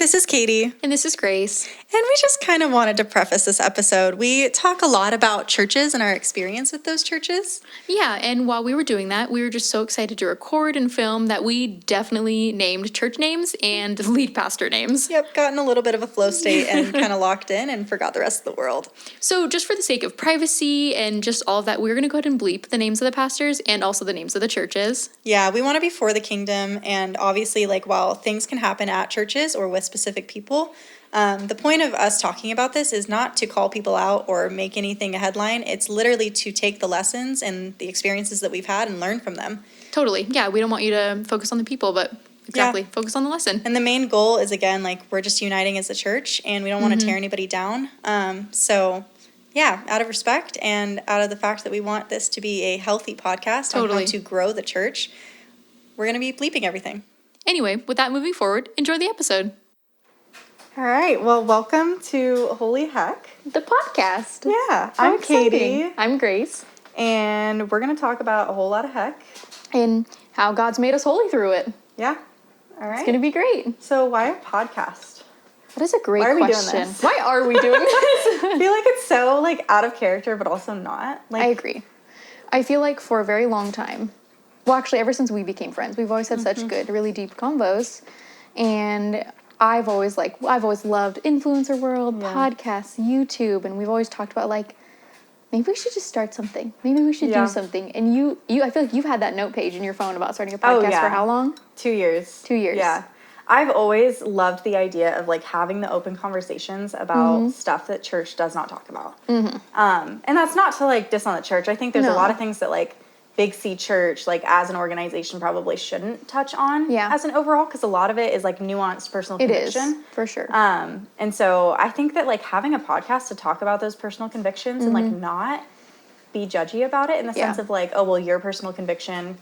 this is Katie. And this is Grace. And we just kind of wanted to preface this episode. We talk a lot about churches and our experience with those churches. Yeah, and while we were doing that, we were just so excited to record and film that we definitely named church names and lead pastor names. Yep, got in a little bit of a flow state and kind of locked in and forgot the rest of the world. So just for the sake of privacy and just all of that, we're going to go ahead and bleep the names of the pastors and also the names of the churches. Yeah, we want to be for the kingdom, and obviously, while things can happen at churches or with specific people, the point of us talking about this is not to call people out or make anything a headline. It's literally to take the lessons and the experiences that we've had and learn from them. Totally. Yeah, we don't want you to focus on the people, but focus on the lesson. And the main goal is, again, we're just uniting as a church, and we don't want to tear anybody down. Out of respect and out of the fact that we want this to be a healthy podcast on how to grow the church, we're going to be bleeping everything. Anyway, with that moving forward, enjoy the episode. All right. Well, welcome to Holy Heck, the podcast. Yeah. I'm Katie. I'm Grace. And we're going to talk about a whole lot of heck. And how God's made us holy through it. Yeah. All right. It's going to be great. So why a podcast? That is a great question. Why are we doing this? Why are we doing this? I feel like it's so out of character, but also not. I agree. I feel like for a very long time, well, actually, ever since we became friends, we've always had such good, really deep convos. And I've always loved influencer world, podcasts, YouTube, and we've always talked about maybe we should just start something. Maybe we should do something. And you, I feel like you've had that note page in your phone about starting a podcast for how long? 2 years. 2 years. Yeah. I've always loved the idea of having the open conversations about stuff that church does not talk about. Mm-hmm. And that's not to diss on the church. I think there's a lot of things that Big C Church, as an organization, probably shouldn't touch on as an overall, because a lot of it is nuanced personal conviction. It is, for sure. And so I think that having a podcast to talk about those personal convictions and not be judgy about it in the sense of your personal conviction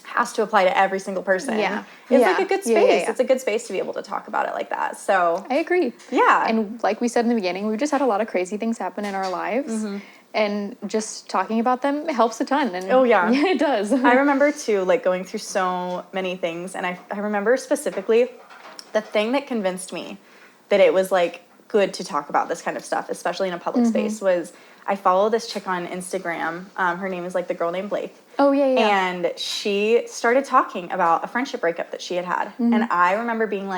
has to apply to every single person. Yeah. It's a good space. It's a good space to be able to talk about it like that. So I agree. Yeah. And like we said in the beginning, we've just had a lot of crazy things happen in our lives. Mm-hmm. And just talking about them helps a ton. And yeah, it does. I remember, too, going through so many things. And I remember specifically the thing that convinced me that it was, good to talk about this kind of stuff, especially in a public space, was I follow this chick on Instagram. Her name is, the girl named Blake. Oh, yeah. And she started talking about a friendship breakup that she had had. Mm-hmm. And I remember being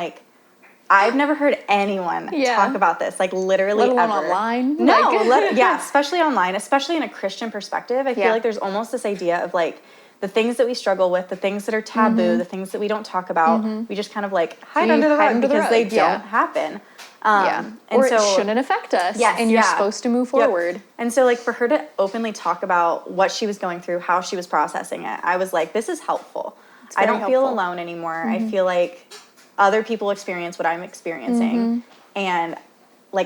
I've never heard anyone talk about this, literally let alone ever. Online? No, especially online, especially in a Christian perspective. I feel like there's almost this idea of, the things that we struggle with, the things that are taboo, the things that we don't talk about, we just kind of, hide under the rug because they don't happen. And or so, it shouldn't affect us. Yes, and you're supposed to move forward. Yep. And so, for her to openly talk about what she was going through, how she was processing it, I was this is helpful. I don't feel alone anymore. I feel other people experience what I'm experiencing, and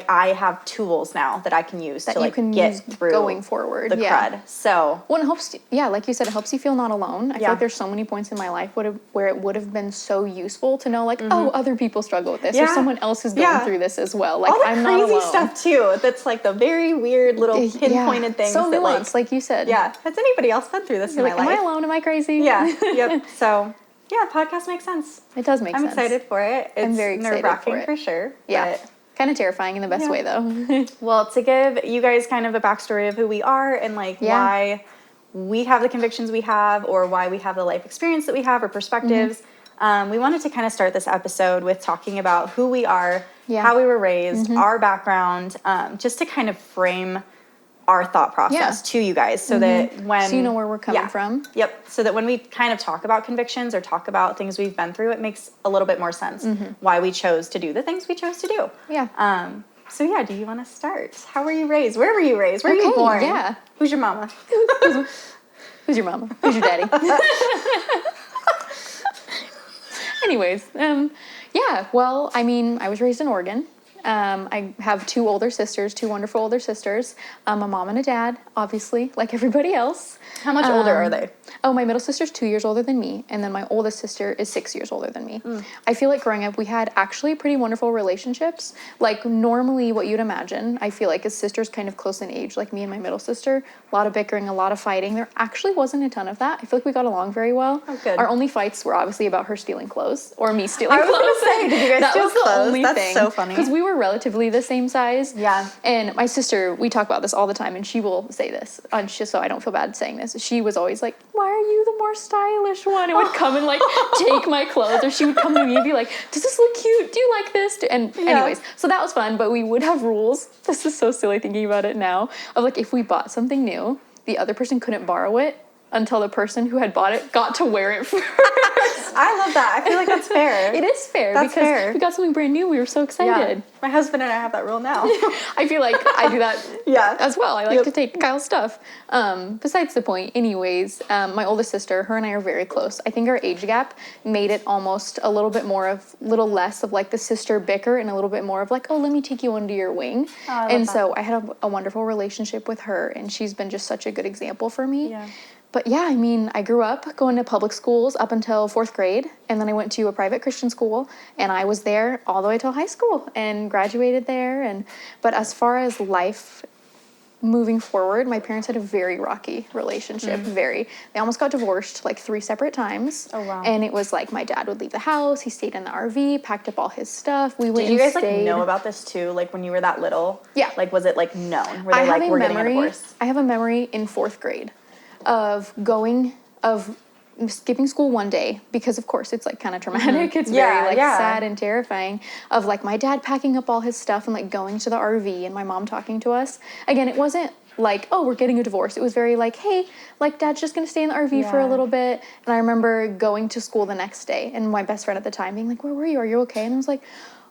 I have tools now that I can use that to get through going forward the crud. So it helps. Like you said, it helps you feel not alone. I feel like there's so many points in my life where it would have been so useful to know oh, other people struggle with this, or someone else is going through this as well. All the I'm crazy not alone. Stuff too. That's the very weird little pinpointed things. So that nuanced, like you said. Yeah. Has anybody else been through this in my life? Am I alone? Am I crazy? Yeah. Yep. So. Yeah, podcast makes sense. It does make sense. I'm excited for it. I'm very excited nerve-wracking for sure. Yeah. Kind of terrifying in the best way, though. Well, to give you guys kind of a backstory of who we are and why we have the convictions we have, or why we have the life experience that we have, or perspectives, we wanted to kind of start this episode with talking about who we are, how we were raised, our background, just to kind of frame our thought process to you guys, so that when... So you know where we're coming from. Yep. So that when we kind of talk about convictions or talk about things we've been through, it makes a little bit more sense why we chose to do the things we chose to do. Yeah. So do you want to start? How were you raised? Where were you raised? Where were you born? Yeah. Who's your mama? Who's your mama? Who's your daddy? Anyways, well, I was raised in Oregon. I have two wonderful older sisters, a mom and a dad, obviously, like everybody else. How much older are they? Oh, my middle sister's 2 years older than me, and then my oldest sister is 6 years older than me. I feel like growing up, we had actually pretty wonderful relationships. Like, normally what you'd imagine, I feel like, is sisters kind of close in age, like me and my middle sister. A lot of bickering, a lot of fighting. There actually wasn't a ton of that. I feel like we got along very well. Oh, good. Our only fights were obviously about her stealing clothes, or me stealing clothes. I was going to say, did you guys that steal was the clothes? only That's thing. so funny. Because we were relatively the same size. Yeah. And my sister, we talk about this all the time, and she will say this, just so I don't feel bad saying this. She was always like, why are you the more stylish one? And would come and like take my clothes, or she would come to me and be like, does this look cute? Do you like this? And anyways, so that was fun, but we would have rules. This is so silly thinking about it now, of like, if we bought something new, the other person couldn't borrow it until the person who had bought it got to wear it first. I love that. I feel like that's fair. It is fair, That's because fair. we got something brand new. We were so excited. Yeah. My husband and I have that rule now. I feel like I do that Yeah. as well. I like to take Kyle's stuff. Besides the point, anyways, my oldest sister, her and I are very close. I think our age gap made it almost a little less of like the sister bicker, and a little bit more of like, oh, let me take you under your wing. Oh, I love and that. so I had a wonderful relationship with her, and she's been just such a good example for me. Yeah. But yeah, I mean, I grew up going to public schools up until 4th grade, and then I went to a private Christian school, and I was there all the way till high school and graduated there. But as far as life moving forward, my parents had a very rocky relationship. They almost got divorced like 3 separate times. Oh, wow. And it was like, my dad would leave the house, he stayed in the RV, packed up all his stuff. We went. Did you guys stayed. like know about this too? Like when you were that little? Yeah. Like was it like known? Were they like, we're getting a divorce? I have a memory in 4th grade of skipping school one day, because of course it's like kind of traumatic. It's very like sad and terrifying, of like my dad packing up all his stuff and like going to the RV, and my mom talking to us. Again, it wasn't like, oh, we're getting a divorce. It was very like, hey, like dad's just gonna stay in the RV for a little bit. And I remember going to school the next day, and my best friend at the time being like, where were you? Are you okay? And I was like,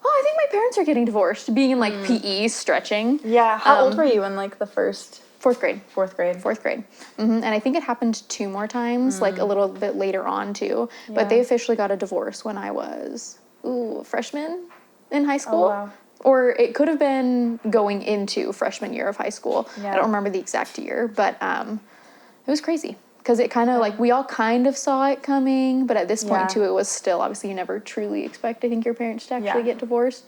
oh, I think my parents are getting divorced. Being in like PE, stretching. Yeah. How old were you in like the first? 4th grade. 4th grade. 4th grade. And I think it happened 2 more times, like a little bit later on too. But they officially got a divorce when I was, a freshman in high school. Oh, wow. Or it could have been going into freshman year of high school. Yeah. I don't remember the exact year, but it was crazy. Because it kind of like, we all kind of saw it coming, but at this point too, it was still, obviously you never truly expect, I think, your parents to actually get divorced.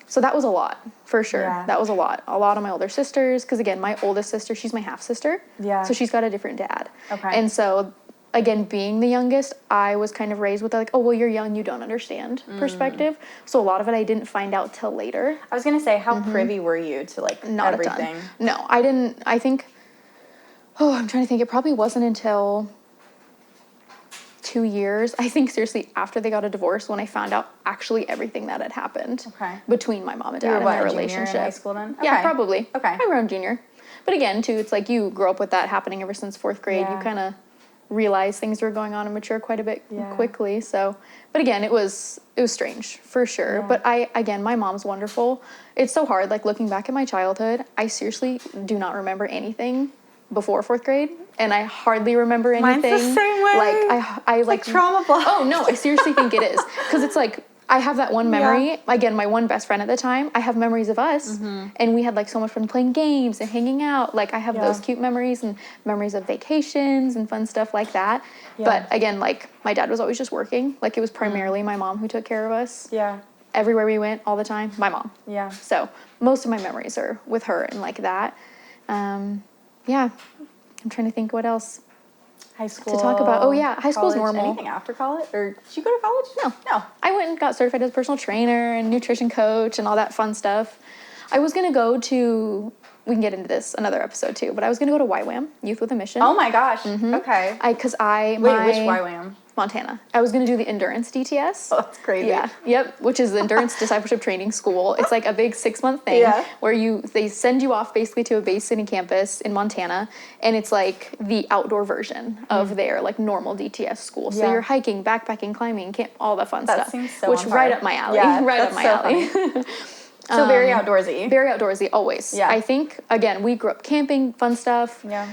So that was a lot, for sure. Yeah. That was a lot. A lot of my older sisters, because again, my oldest sister, she's my half-sister. Yeah. So she's got a different dad. Okay. And so, again, being the youngest, I was kind of raised with like, oh, well, you're young, you don't understand perspective. So a lot of it I didn't find out till later. I was gonna say, how privy were you to like Not everything? a ton. No, I didn't. I think, I'm trying to think. It probably wasn't until 2 years, I think, seriously, after they got a divorce, when I found out actually everything that had happened between my mom and dad and their relationship. In high school then? Okay. Yeah, probably. Okay. Probably around junior. But again, too, it's like you grow up with that happening ever since 4th grade. Yeah. You kind of realize things were going on and mature quite a bit quickly. So, but again, it was strange for sure. Yeah. But my mom's wonderful. It's so hard, like looking back at my childhood, I seriously do not remember anything before 4th grade, and I hardly remember anything. Mine's the same way. Like I like trauma block. Oh no, I seriously think it is, because it's like I have that one memory. Yeah. Again, my one best friend at the time. I have memories of us, and we had like so much fun playing games and hanging out. Like I have those cute memories and memories of vacations and fun stuff like that. Yeah. But again, like my dad was always just working. Like it was primarily my mom who took care of us. Yeah. Everywhere we went, all the time, my mom. Yeah. So most of my memories are with her and like that. Yeah, I'm trying to think what else High school. to talk about. Oh yeah, high school's college, normal. Anything after college? Or did you go to college? No. I went and got certified as a personal trainer and nutrition coach and all that fun stuff. I was gonna go to, we can get into this another episode too, but I was gonna go to YWAM, Youth with a Mission. Oh my gosh. Okay. Wait, which YWAM? Montana. I was gonna do the endurance DTS. Oh, that's crazy. Yeah, yep, which is the Endurance Discipleship Training School. It's like a big 6-month thing where they send you off basically to a base city campus in Montana, and it's like the outdoor version of their like normal DTS school. So you're hiking, backpacking, climbing, camp, all the fun stuff. Seems so which on right par. up my alley. Yeah, right up my alley. So very outdoorsy. Very outdoorsy, always. Yeah. I think, again, we grew up camping, fun stuff. Yeah.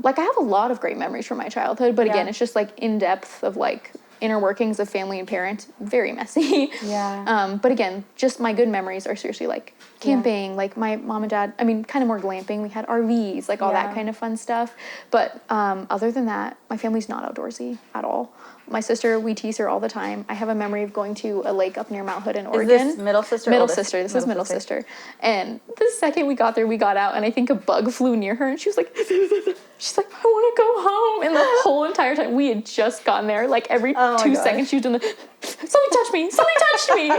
Like, I have a lot of great memories from my childhood, but again, it's just, like, in depth of, like, inner workings of family and parents, very messy. Yeah. But again, just my good memories are seriously like camping, like my mom and dad, I mean, kind of more glamping. We had RVs, like all that kind of fun stuff. But other than that, my family's not outdoorsy at all. My sister, we tease her all the time. I have a memory of going to a lake up near Mount Hood in Oregon. Is this middle sister? Middle sister. This is middle sister. And the second we got there, we got out, and I think a bug flew near her, and she was like, she's like, I want to go home. And the whole entire time, we had just gotten there. Like every 2 seconds, she was doing something touched me, something touched me.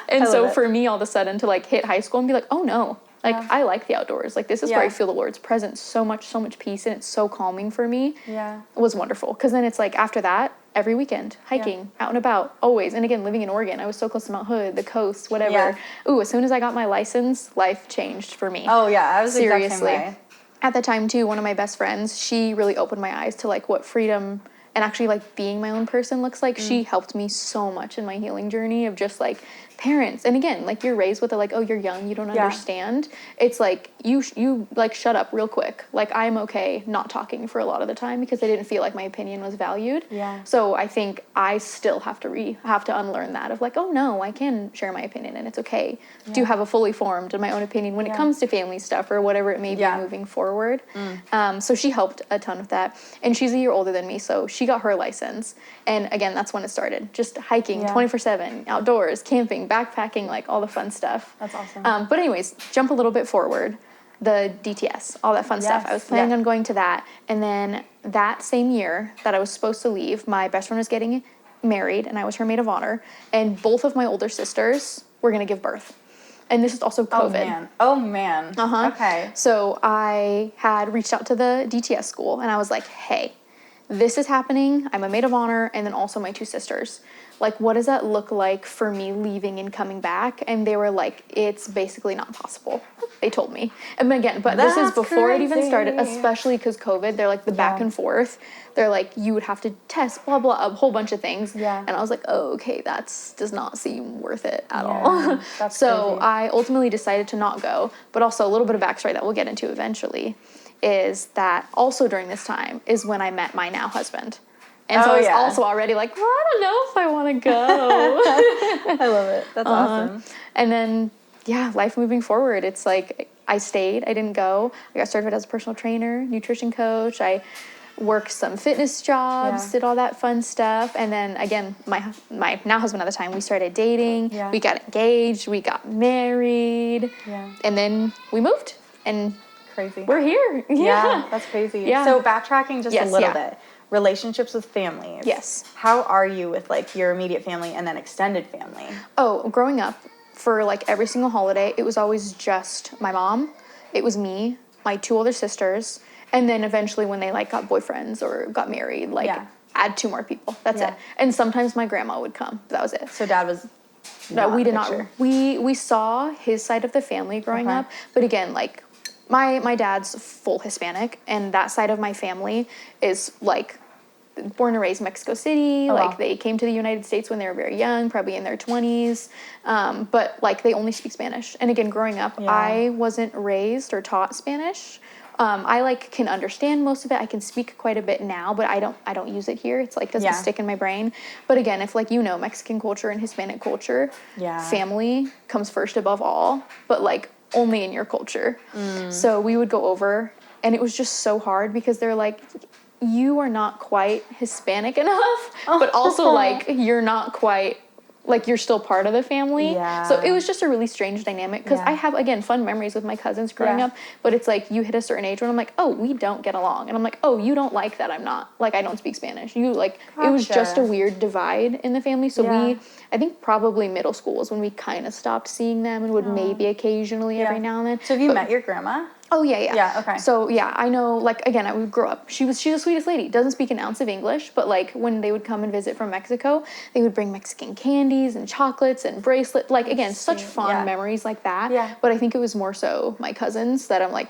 And so for me, all of a sudden, to like hit high school and be like, oh no. Like, I like the outdoors. Like, this is where I feel the Lord's presence so much peace, and it's so calming for me. Yeah. It was wonderful. Because then it's like, after that, every weekend, hiking, out and about, always. And again, living in Oregon, I was so close to Mount Hood, the coast, whatever. Yeah. Ooh, as soon as I got my license, life changed for me. Oh, yeah. I was seriously. The exact same way. At the time, too, one of my best friends, she really opened my eyes to, like, what freedom and actually, like, being my own person looks like. She helped me so much in my healing journey of just, like, parents. And again, like, you're raised with like, oh, you're young, you don't understand. It's like, you like, shut up real quick. Like, I'm okay not talking for a lot of the time because I didn't feel like my opinion was valued. Yeah. So I think I still have to unlearn that of like, oh no, I can share my opinion and it's okay to have a fully formed and my own opinion when it comes to family stuff or whatever it may be moving forward. So she helped a ton with that. And she's a year older than me, so she got her license. And again, that's when it started. Just hiking 24/7, outdoors, camping, backpacking, like all the fun stuff. That's awesome. But anyways, jump a little bit forward. The DTS, all that fun stuff. I was planning on going to that. And then that same year that I was supposed to leave, my best friend was getting married and I was her maid of honor. And both of my older sisters were going to give birth. And this is also COVID. Oh, man. Okay. So I had reached out to the DTS school and I was like, hey, this is happening. I'm a maid of honor, and then also my two sisters. Like, what does that look like for me leaving and coming back? And they were like, it's basically not possible. They told me. And again, but this is before it even started, especially because COVID, they're like the back and forth. They're like, you would have to test, blah, blah, a whole bunch of things. Yeah. And I was like, oh, okay, does not seem worth it at all. That's so crazy. I ultimately decided to not go, but also a little bit of backstory that we'll get into eventually. Is that also during this time is when I met my now husband. And so I was also already like, well, I don't know if I want to go. I love it. That's awesome. And then, life moving forward. It's like I stayed. I didn't go. I got started as a personal trainer, nutrition coach. I worked some fitness jobs, did all that fun stuff. And then, again, my now husband at the time, we started dating. Yeah. We got engaged. We got married. Yeah. And then we moved. And crazy. We're here. Yeah. That's crazy. Yeah. So backtracking just a little bit. Relationships with families. Yes. How are you with like your immediate family and then extended family? Oh, growing up, for like every single holiday, it was always just my mom, it was me, my two older sisters, and then eventually when they like got boyfriends or got married, like add two more people. That's it. And sometimes my grandma would come. That was it. So dad was no, we did not. We saw his side of the family growing up, but again, like my dad's full Hispanic, and that side of my family is like born and raised Mexico City. Like they came to the United States when they were very young, probably in their 20s. But like they only speak Spanish. And again, growing up, I wasn't raised or taught Spanish. I like can understand most of it. I can speak quite a bit now, but I don't use it here. It's like doesn't stick in my brain. But again, if like Mexican culture and Hispanic culture, family comes first above all. But like only in your culture. So we would go over, and it was just so hard because they're like, you are not quite Hispanic enough, but also like you're not quite like you're still part of the family. So it was just a really strange dynamic because I have, again, fun memories with my cousins growing up, but it's like you hit a certain age when I'm like, oh, we don't get along. And I'm like, oh, you don't like that I'm not, like, I don't speak Spanish. You like, it was just a weird divide in the family. So I think probably middle school was when we kind of stopped seeing them and would maybe occasionally every now and then. So have you met your grandma? Oh, yeah. Yeah, okay. So, I know, like, again, I would grow up. She's the sweetest lady. Doesn't speak an ounce of English, but, like, when they would come and visit from Mexico, they would bring Mexican candies and chocolates and bracelets. Like, again, such fond memories like that. Yeah. But I think it was more so my cousins that I'm like,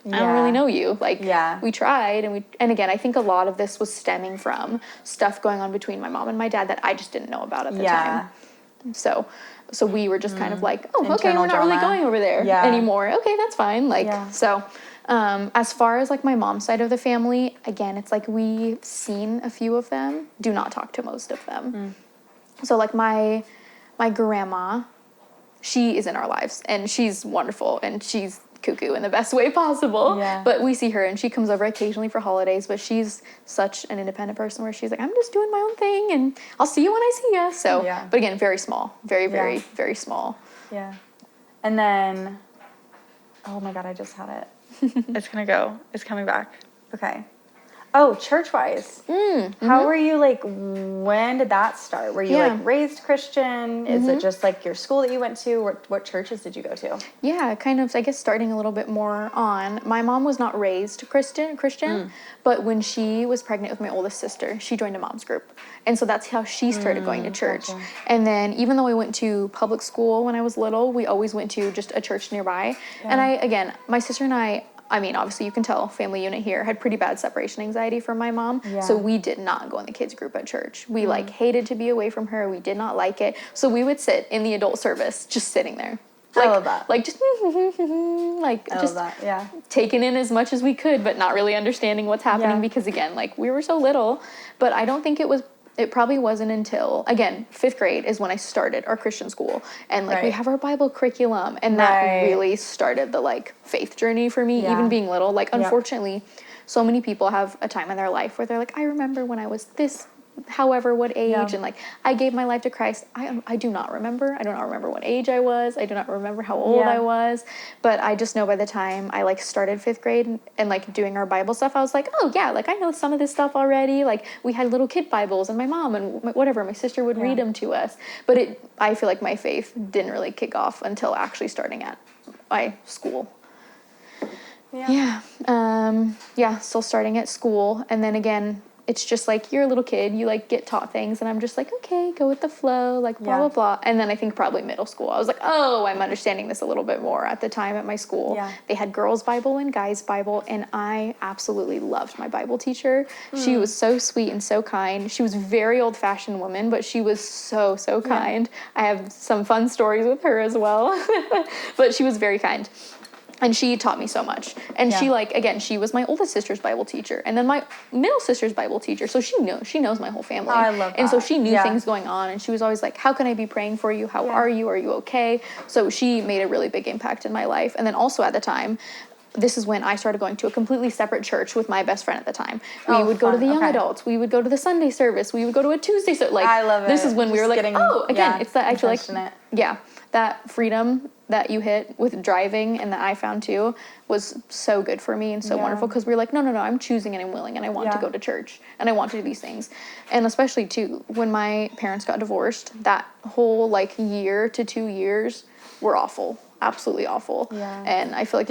I don't really know you. Like, we tried, and again, I think a lot of this was stemming from stuff going on between my mom and my dad that I just didn't know about at the time. So we were just kind of like, oh, okay, we're not really going over there anymore. Okay, that's fine. Like, so As far as like my mom's side of the family, again, it's like we've seen a few of them, do not talk to most of them. So like my grandma, she is in our lives and she's wonderful and she's cuckoo in the best way possible. Yeah. But we see her and she comes over occasionally for holidays, but she's such an independent person where she's like, I'm just doing my own thing and I'll see you when I see you. So, but again, very small, very, very small. Yeah. And then, oh my God, I just had it. It's coming back. Okay. Oh, church-wise. How were you, like, when did that start? Were you, like, raised Christian? Is it just, like, your school that you went to? What churches did you go to? Yeah, kind of, I guess, starting a little bit more on. My mom was not raised Christian, but when she was pregnant with my oldest sister, she joined a mom's group. And so that's how she started going to church. Gotcha. And then even though I went to public school when I was little, we always went to just a church nearby. Yeah. And my sister and I mean, obviously you can tell, family unit here, had pretty bad separation anxiety from my mom. Yeah. So we did not go in the kids group at church. We like hated to be away from her. We did not like it. So we would sit in the adult service, just sitting there. Like, I love that. Like just like I just love that. Yeah. Taking in as much as we could, but not really understanding what's happening because again, like we were so little. But I don't think it probably wasn't until, again, 5th grade is when I started our Christian school. And, like, we have our Bible curriculum. And that really started the, like, faith journey for me, even being little. Like, unfortunately, so many people have a time in their life where they're like, I remember when I was this, however, what age. And, like, I gave my life to Christ. I do not remember. I do not remember what age I was. I do not remember how old I was. But I just know by the time I, like, started 5th grade and, like, doing our Bible stuff, I was like, oh, yeah, like, I know some of this stuff already. Like, we had little kid Bibles, and my mom and my sister would read them to us. But I feel like my faith didn't really kick off until actually starting at my school. Still starting at school. And then, again, it's just like you're a little kid, you like get taught things, and I'm just like, okay, go with the flow, like blah, blah, blah. And then I think probably middle school, I was like, oh, I'm understanding this a little bit more. At the time at my school, they had girls' Bible and guys' Bible, and I absolutely loved my Bible teacher. She was so sweet and so kind. She was a very old-fashioned woman, but she was so, so kind. I have some fun stories with her as well, but she was very kind. And she taught me so much. And she, like, again, she was my oldest sister's Bible teacher. And then my middle sister's Bible teacher. So she knows my whole family. Oh, I love that. And so she knew things going on. And she was always like, how can I be praying for you? How are you? Are you okay? So she made a really big impact in my life. And then also at the time, this is when I started going to a completely separate church with my best friend at the time. We would go to the young adults. We would go to the Sunday service. We would go to a Tuesday service. Like, I love it. This is when we were like, it's that I feel like, that freedom that you hit with driving and that I found too was so good for me and so wonderful, because we were like, no, I'm choosing and I'm willing and I want to go to church and I want to do these things. And especially too, when my parents got divorced, that whole like year to 2 years were awful. Absolutely awful. Yeah. And I feel like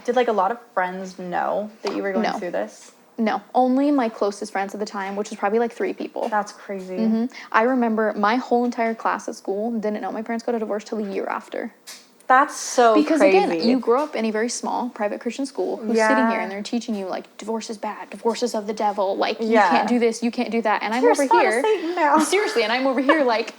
did like a lot of friends know that you were going through this? No, only my closest friends at the time, which was probably like 3 people. That's crazy. I remember my whole entire class at school didn't know my parents got a divorce till a year after. That's so crazy. Because again, you grow up in a very small private Christian school who's sitting here and they're teaching you like divorce is bad, divorce is of the devil, like you can't do this, you can't do that. And I'm over here. Seriously, and I'm over here like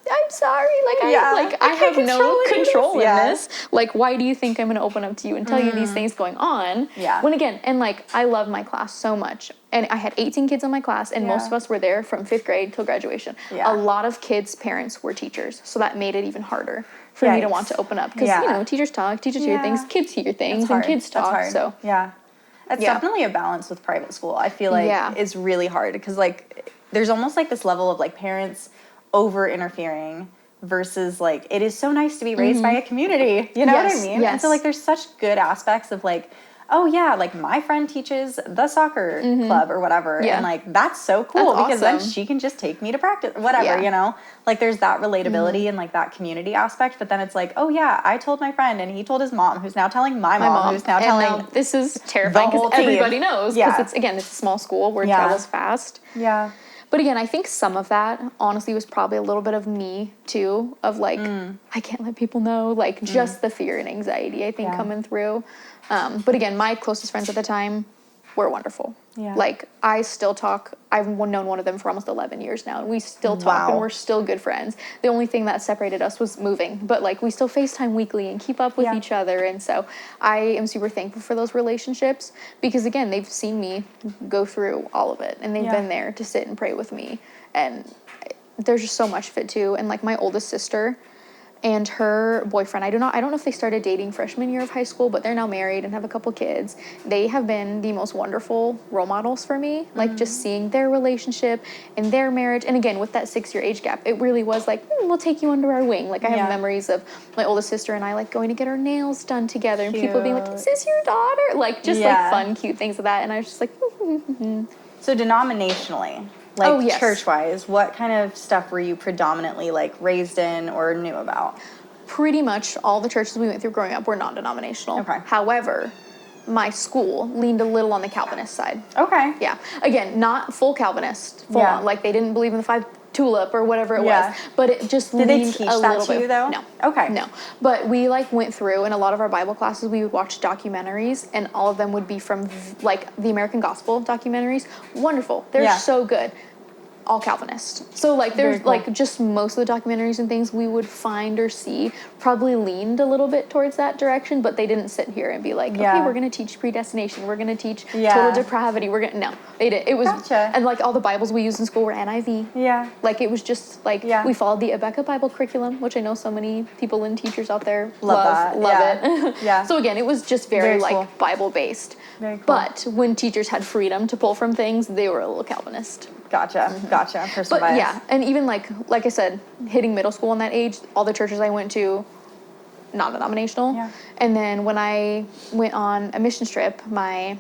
I'm sorry, I have no control in this. Like, why do you think I'm going to open up to you and tell you these things going on? Yeah. When again, and like, I love my class so much. And I had 18 kids in my class, and most of us were there from 5th grade till graduation. Yeah. A lot of kids' parents were teachers, so that made it even harder for me to want to open up. Because, you know, teachers talk, teachers hear things, kids hear things, and kids talk. So, it's definitely a balance with private school. I feel like it's really hard because, like, there's almost like this level of like parents over interfering versus like it is so nice to be raised by a community, you know what I mean? And so like there's such good aspects of like, oh yeah, like my friend teaches the soccer club or whatever, and like that's so cool because then she can just take me to practice, whatever, you know, like there's that relatability and like that community aspect. But then it's like, oh yeah, I told my friend and he told his mom, who's now telling my mom, who's now telling this is terrifying because everybody knows, because it's a small school where it travels fast. But again, I think some of that, honestly, was probably a little bit of me, too, of, like, I can't let people know, like, just the fear and anxiety, I think, coming through. But again, my closest friends at the time, were wonderful. Yeah. Like, I still talk. I've known one of them for almost 11 years now, and we still talk, and we're still good friends. The only thing that separated us was moving, but, like, we still FaceTime weekly and keep up with each other, and so I am super thankful for those relationships because, again, they've seen me go through all of it, and they've been there to sit and pray with me, and there's just so much of it, too. And, like, my oldest sister and her boyfriend, I don't know if they started dating freshman year of high school, but they're now married and have a couple kids. They have been the most wonderful role models for me, like just seeing their relationship and their marriage. And again, with that 6-year age gap, it really was like, we'll take you under our wing. Like, I have memories of my oldest sister and I, like, going to get our nails done together, and people being like, is this your daughter? Like, just like fun, cute things of that. And I was just like, So denominationally, like church-wise, what kind of stuff were you predominantly like raised in or knew about? Pretty much all the churches we went through growing up were non-denominational. Okay. However, my school leaned a little on the Calvinist side. Okay. Yeah. Again, not full Calvinist, full on. Like, they didn't believe in the 5 tulip or whatever it was, but it just leaned a little bit. Did they teach that to you though? No. Okay. No. But we, like, went through, in a lot of our Bible classes, we would watch documentaries, and all of them would be from, like, the American Gospel documentaries. Wonderful. They're so good. All Calvinist. So, like, there's like just most of the documentaries and things we would find or see probably leaned a little bit towards that direction, but they didn't sit here and be like, okay, we're going to teach predestination, we're going to teach total depravity, no, they didn't. It was and like all the Bibles we used in school were NIV. Like, it was just like we followed the Abeka Bible curriculum, which I know so many people and teachers out there love it. So again, it was just very like cool. Bible based. Very cool. But when teachers had freedom to pull from things, they were a little Calvinist. Gotcha. Personal but bias. yeah, and even like I said, hitting middle school in that age, all the churches I went to, non-denominational. Yeah. And then when I went on a mission trip, my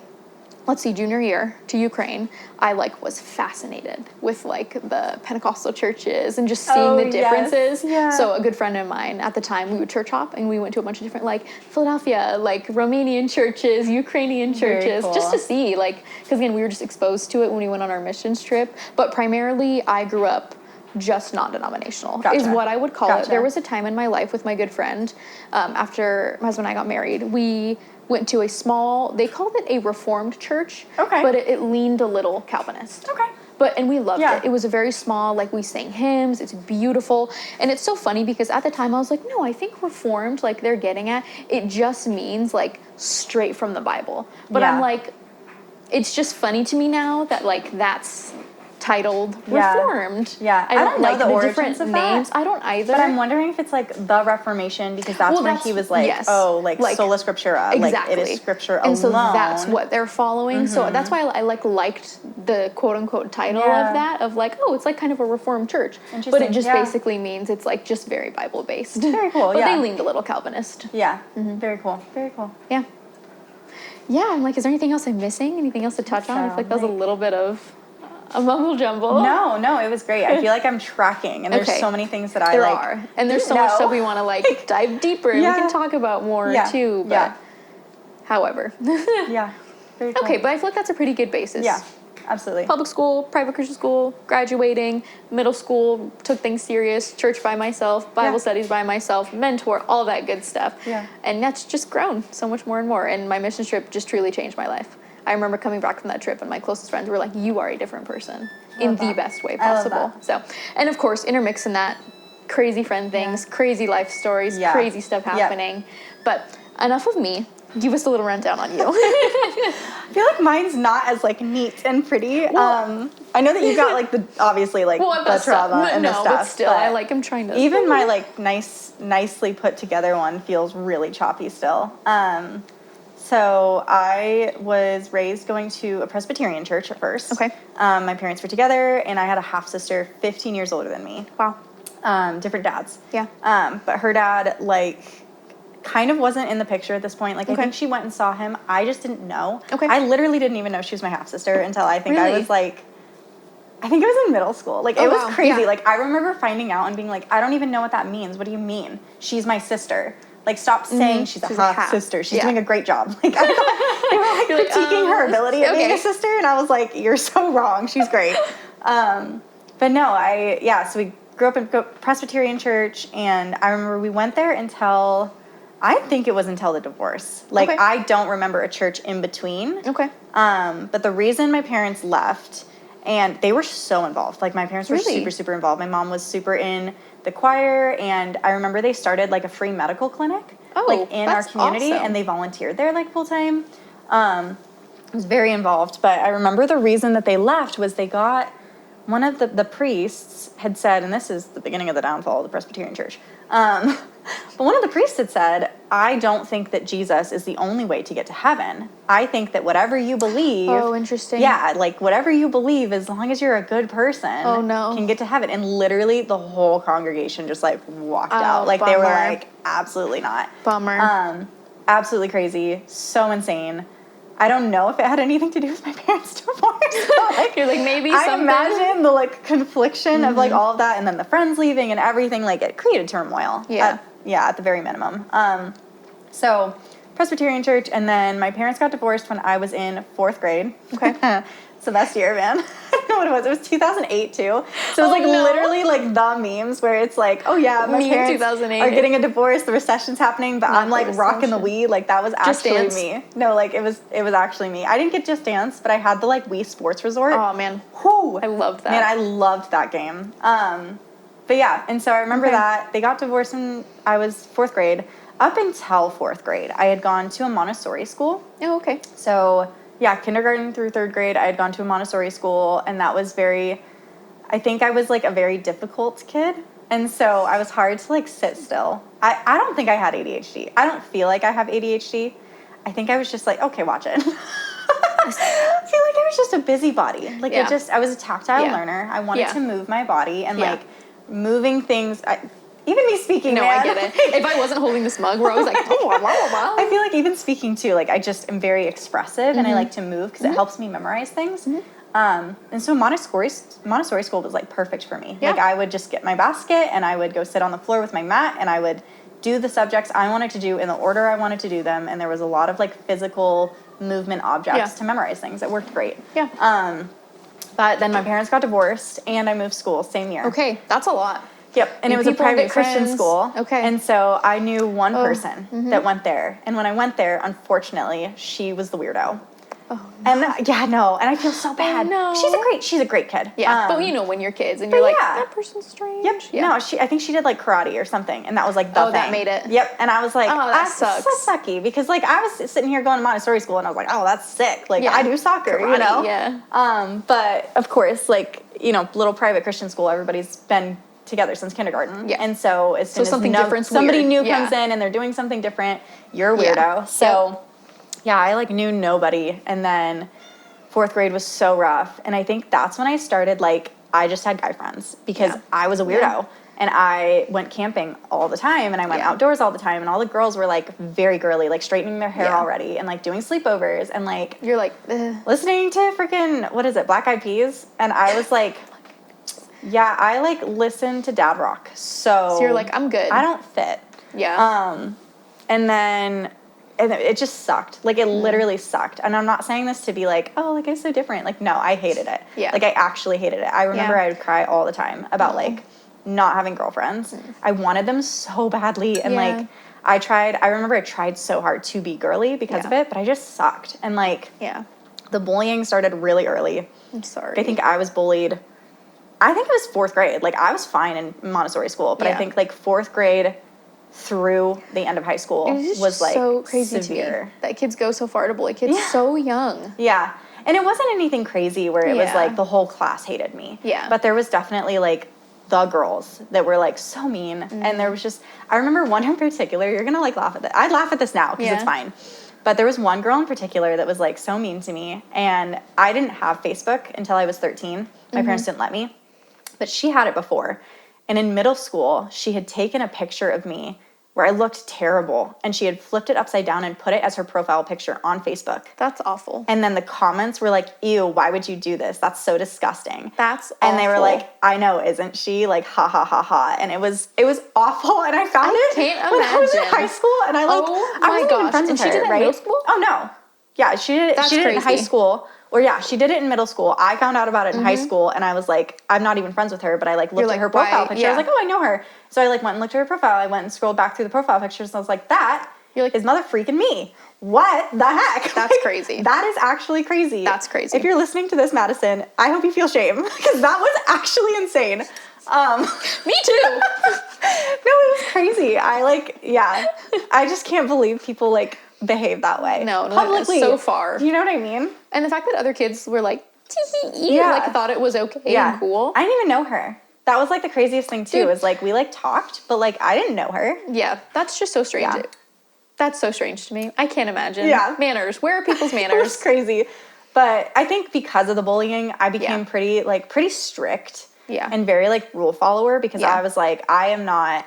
junior year to Ukraine, I like was fascinated with like the Pentecostal churches and just seeing the differences. So a good friend of mine at the time, we would church hop and we went to a bunch of different like Philadelphia, like Romanian churches, Ukrainian churches, just to see like, because again, we were just exposed to it when we went on our missions trip. But primarily I grew up just non-denominational is what I would call it. There was a time in my life with my good friend, after my husband and I got married, we went to a small, they called it a Reformed church, but it leaned a little Calvinist. And we loved it. It was a very small, like, we sang hymns, it's beautiful. And it's so funny because at the time I was like, no, I think Reformed, like they're getting at, it just means like straight from the Bible. But I'm like, it's just funny to me now that like that's titled Reformed. I don't know like the origins different of names. that. I don't either. But I'm wondering if it's like the Reformation because that's when he was like, like sola scriptura. Exactly. Like it is scripture alone. And so that's what they're following. So that's why I liked the quote unquote title of that, of like, oh, it's like kind of a Reformed church. But it just basically means it's like just very Bible based. Very cool. But they leaned a little Calvinist. Very cool. Yeah, I'm like, is there anything else I'm missing? Anything else to touch on? I feel like that was a little bit of a mumble jumble. No, it was great. I feel like I'm tracking, and there's so many things that I like. There are, and there's so much stuff we want to like dive deeper, and we can talk about more too. But however, very cool. Okay, but I feel like that's a pretty good basis. Yeah, absolutely. Public school, private Christian school, graduating, middle school, took things serious, church by myself, Bible studies by myself, mentor, all that good stuff. And that's just grown so much more and more. And my mission trip just truly changed my life. I remember coming back from that trip and my closest friends were like, you are a different person in the best way possible. So, and of course, intermixing that, crazy friend things, crazy life stories, crazy stuff happening. But enough of me. Give us a little rundown on you. I feel like mine's not as like neat and pretty. Well, I know that you got like the obviously like the trauma and the stuff. But still, I'm trying to. Even my like nicely put together one feels really choppy still. So I was raised going to a Presbyterian church at first. Okay. My parents were together, and I had a half sister, 15 years older than me. Wow. Different dads. Yeah. But her dad like kind of wasn't in the picture at this point. Like I think she went and saw him. I just didn't know. Okay. I literally didn't even know she was my half sister until I think I was like, I think it was in middle school. Like it was crazy. Like I remember finding out and being like, I don't even know what that means. What do you mean? She's my sister. Like, stop saying she's a half sister. She's doing a great job. Like, I thought they were like critiquing her ability at being a sister, and I was like, you're so wrong. She's great. But no, so we grew up in Presbyterian church, and I remember we went there until I think it was until the divorce. Like, Okay. I don't remember a church in between. Okay. But the reason my parents left, and they were so involved. Like, my parents were Really? super, super involved. My mom was super in the choir, and I remember they started, like, a free medical clinic, like, in our community, awesome. and they volunteered there, like, full-time. I was very involved, but I remember the reason that they left was they got one of the priests had said, and this is the beginning of the downfall of the Presbyterian Church, but one of the priests had said, I don't think that Jesus is the only way to get to heaven. I think that whatever you believe... Oh, interesting. Yeah, like, whatever you believe, as long as you're a good person, can get to heaven. And literally, the whole congregation just, like, walked out. Like, they were like, absolutely not. Bummer. Absolutely crazy. So insane. I don't know if it had anything to do with my parents' divorce. Like, you're like, maybe I something. imagine the, like, confliction of, like, all of that, and then the friends leaving and everything, like, it created turmoil. Yeah. At the very minimum. So, Presbyterian church, and then my parents got divorced when I was in 4th grade. Okay. So best year, man. I don't know what it was. It was 2008, too. So it was, like, literally, like, the memes where it's like, oh, yeah, my parents 2008. are getting a divorce, the recession's happening, but I'm, like, rocking the Wii. Like, that was actually me. No, like, it was actually me. I didn't get Just Dance, but I had the, like, Wii Sports Resort. Oh, man. Whew. I loved that. Man, I loved that game. But, yeah, and so I remember that. They got divorced when I was 4th grade. Up until 4th grade, I had gone to a Montessori school. Oh, okay. So... yeah, kindergarten through 3rd grade, I had gone to a Montessori school, and that was I think I was, like, a very difficult kid, and so I was hard to, like, sit still. I don't think I had ADHD. I don't feel like I have ADHD. I think I was just like, okay, watch it. I feel like I was just a busybody. Like, I was a tactile learner. I wanted to move my body, and, like, moving things... even me speaking, no, man. I get it. If I wasn't holding this mug, we're always like, oh, blah, blah, blah. I feel like even speaking, too, like, I just am very expressive, and I like to move because it helps me memorize things. And so Montessori school was, like, perfect for me. Yeah. Like, I would just get my basket, and I would go sit on the floor with my mat, and I would do the subjects I wanted to do in the order I wanted to do them, and there was a lot of, like, physical movement objects to memorize things. It worked great. Yeah. But then my parents got divorced, and I moved school same year. Okay, that's a lot. Yep, and it was a private Christian school. Okay. And so I knew one person that went there. And when I went there, unfortunately, she was the weirdo. Oh, no. And and I feel so bad. No. She's a great kid. Yeah, but you know when you're kids and you're like, that person's strange. Yep. Yeah. No, I think she did like karate or something, and that was like the thing. that made it. Yep. And I was like, that sucks. So sucky, because like I was sitting here going to Montessori school, and I was like, oh, that's sick. Like I do soccer, karate, you know. Yeah. But of course, like little private Christian school, everybody's been together since kindergarten. Yeah. And so as soon as somebody new comes in and they're doing something different, you're a weirdo. Yeah. So I like knew nobody. And then 4th grade was so rough. And I think that's when I started, like, I just had guy friends because I was a weirdo. Yeah. And I went camping all the time, and I went outdoors all the time, and all the girls were, like, very girly, like, straightening their hair already and, like, doing sleepovers and, like... You're like... listening to freaking, what is it, Black Eyed Peas? And I was like... yeah, I, like, listen to dad rock, so you're like, I'm good. I don't fit. Yeah. And then it just sucked. Like, it literally sucked. And I'm not saying this to be like, oh, like, it's so different. Like, no, I hated it. Yeah. Like, I actually hated it. I remember I would cry all the time about, like, not having girlfriends. I wanted them so badly. And, like, I remember I tried so hard to be girly because of it, but I just sucked. And, like, the bullying started really early. I'm sorry. I think I was bullied... I think it was 4th grade. Like, I was fine in Montessori school, but I think, like, 4th grade through the end of high school was, like, so crazy severe. To me that kids go so far to bully kids so young. Yeah. And it wasn't anything crazy where it was, like, the whole class hated me. Yeah. But there was definitely, like, the girls that were, like, so mean. And there was just... I remember one in particular. You're going to, like, laugh at this. I'd laugh at this now because it's fine. But there was one girl in particular that was, like, so mean to me. And I didn't have Facebook until I was 13. My parents didn't let me. But she had it before. And in middle school, she had taken a picture of me where I looked terrible. And she had flipped it upside down and put it as her profile picture on Facebook. That's awful. And then the comments were like, ew, why would you do this? That's so disgusting. That's awful. And they were like, I know, isn't she? Like, ha, ha, ha, ha. And it was awful. And I found it when I was in high school. And I, like, I wasn't even friends with her, she did that in middle school? Oh, no. Yeah, she did it in high school Or yeah, she did it in middle school. I found out about it in high school, and I was like, I'm not even friends with her, but I like looked at her profile picture. I was like, oh, I know her. So I like went and looked at her profile. I went and scrolled back through the profile pictures, and I was like, that is mother freaking me. What the heck? That's crazy. That is actually crazy. That's crazy. If you're listening to this, Madison, I hope you feel shame because that was actually insane. Me too. No, it was crazy. I just can't believe people like behave that way. No, publicly. So far. You know what I mean? And the fact that other kids were like, like thought it was okay and cool. I didn't even know her. That was like the craziest thing too, is like we like talked, but like I didn't know her. Yeah, that's just so strange. Yeah. That's so strange to me. I can't imagine. Yeah. Manners. Where are people's manners? It was crazy. But I think because of the bullying, I became pretty strict. Yeah. And very like rule follower because I was like, I am not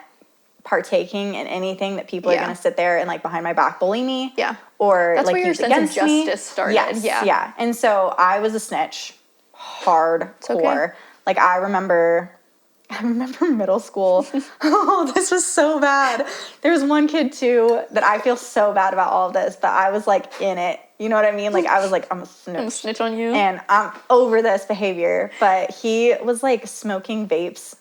partaking in anything that people are going to sit there and like behind my back bully me. Yeah. Or that's like where your sense of justice started. Yes, yeah. And so I was a snitch. Hardcore. Okay. Like I remember middle school. Oh, this was so bad. There was one kid too that I feel so bad about all of this, but I was like in it. You know what I mean? Like I was like, I'm a snitch. I'm a snitch on you. And I'm over this behavior. But he was like smoking vapes.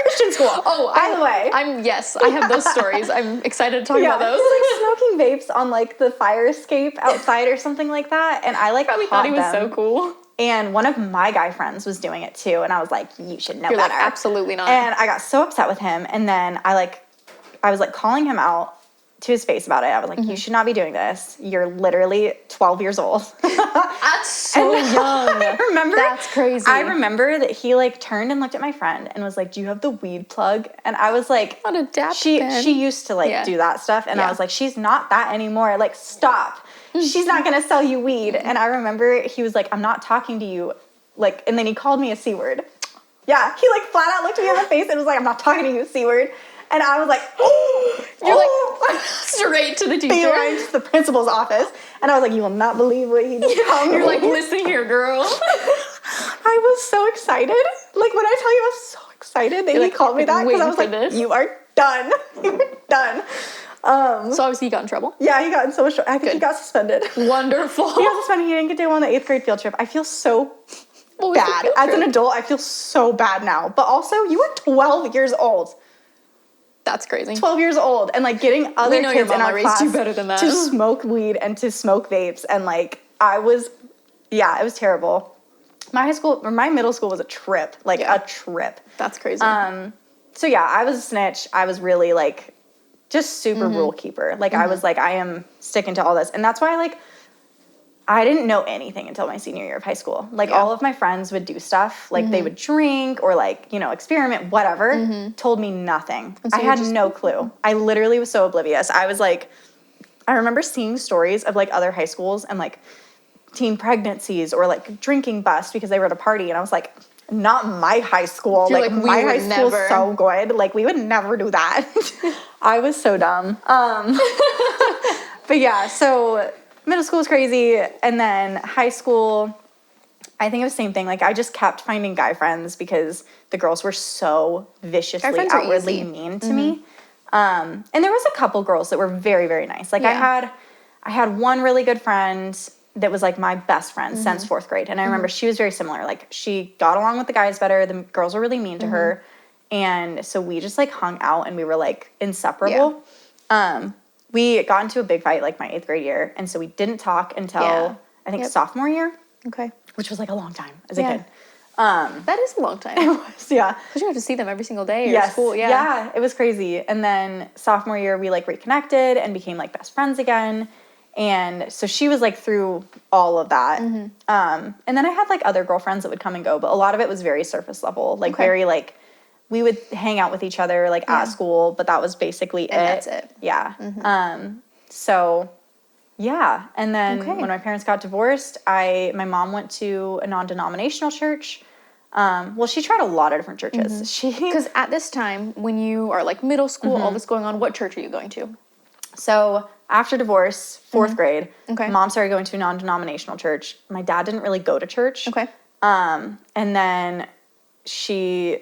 Christian school. Oh, by the way. I have those stories. I'm excited to talk about those. He was like smoking vapes on like the fire escape outside or something like that. And I like probably thought he was so cool. And one of my guy friends was doing it too. And I was like, you should know better. Like, absolutely not. And I got so upset with him. And then I was like calling him out to his face about it. I was like, you should not be doing this. You're literally 12 years old. That's so young. That's crazy. I remember that he like turned and looked at my friend and was like, do you have the weed plug? And I was like, what a dap she used to like do that stuff. And I was like, she's not that anymore. Like, stop. She's not going to sell you weed. And I remember he was like, I'm not talking to you. Like, and then he called me a C word. Yeah. He like flat out looked me in the face and was like, I'm not talking to you, C word. And I was like, you're like straight to the teacher. Right to the principal's office. And I was like, you will not believe what he did. You're like, listen here, girl. I was so excited. Like when I tell you I was so excited that he called me that because I was like, you are done. You're done. So obviously he got in trouble? Yeah, he got in so much trouble. I think he got suspended. Wonderful. He got suspended. He didn't get to go on the 8th grade field trip. I feel so bad. As an adult, I feel so bad now. But also, you were 12 years old. That's crazy. 12 years old. And like getting other kids in our class you better than that. to smoke weed and to smoke vapes. And like, it was terrible. My middle school was a trip. Like a trip. That's crazy. So yeah, I was a snitch. I was really like, just super rule keeper. Like I was like, I am sticking to all this. And that's why like, I didn't know anything until my senior year of high school. Like all of my friends would do stuff. Like they would drink or like, experiment, whatever. Told me nothing. So I had no clue. I literally was so oblivious. I was like, I remember seeing stories of like other high schools and like teen pregnancies or like drinking bust because they were at a party. And I was like, not my high school. Like my high school's so good. Like we would never do that. I was so dumb. But yeah, so middle school was crazy. And then high school, I think it was the same thing. Like I just kept finding guy friends because the girls were so viciously, outwardly mean to me. And there was a couple girls that were very, very nice. Like I had one really good friend that was like my best friend since 4th grade. And I remember she was very similar. Like she got along with the guys better. The girls were really mean to her. And so we just like hung out and we were like inseparable. We got into a big fight like my 8th grade year. And so we didn't talk until I think sophomore year. Okay. Which was like a long time as a kid. That is a long time. It was, yeah. Because you have to see them every single day or school. Yeah. Yeah, it was crazy. And then sophomore year we like reconnected and became like best friends again. And so she was like through all of that. And then I had like other girlfriends that would come and go, but a lot of it was very surface level, like very like we would hang out with each other like at school, but that was basically it. That's it. Yeah. So yeah. And then when my parents got divorced, my mom went to a non-denominational church. Well, she tried a lot of different churches. Because at this time, when you are like middle school, all this going on, what church are you going to? So after divorce, 4th grade, mom started going to a non-denominational church. My dad didn't really go to church. Okay. And then she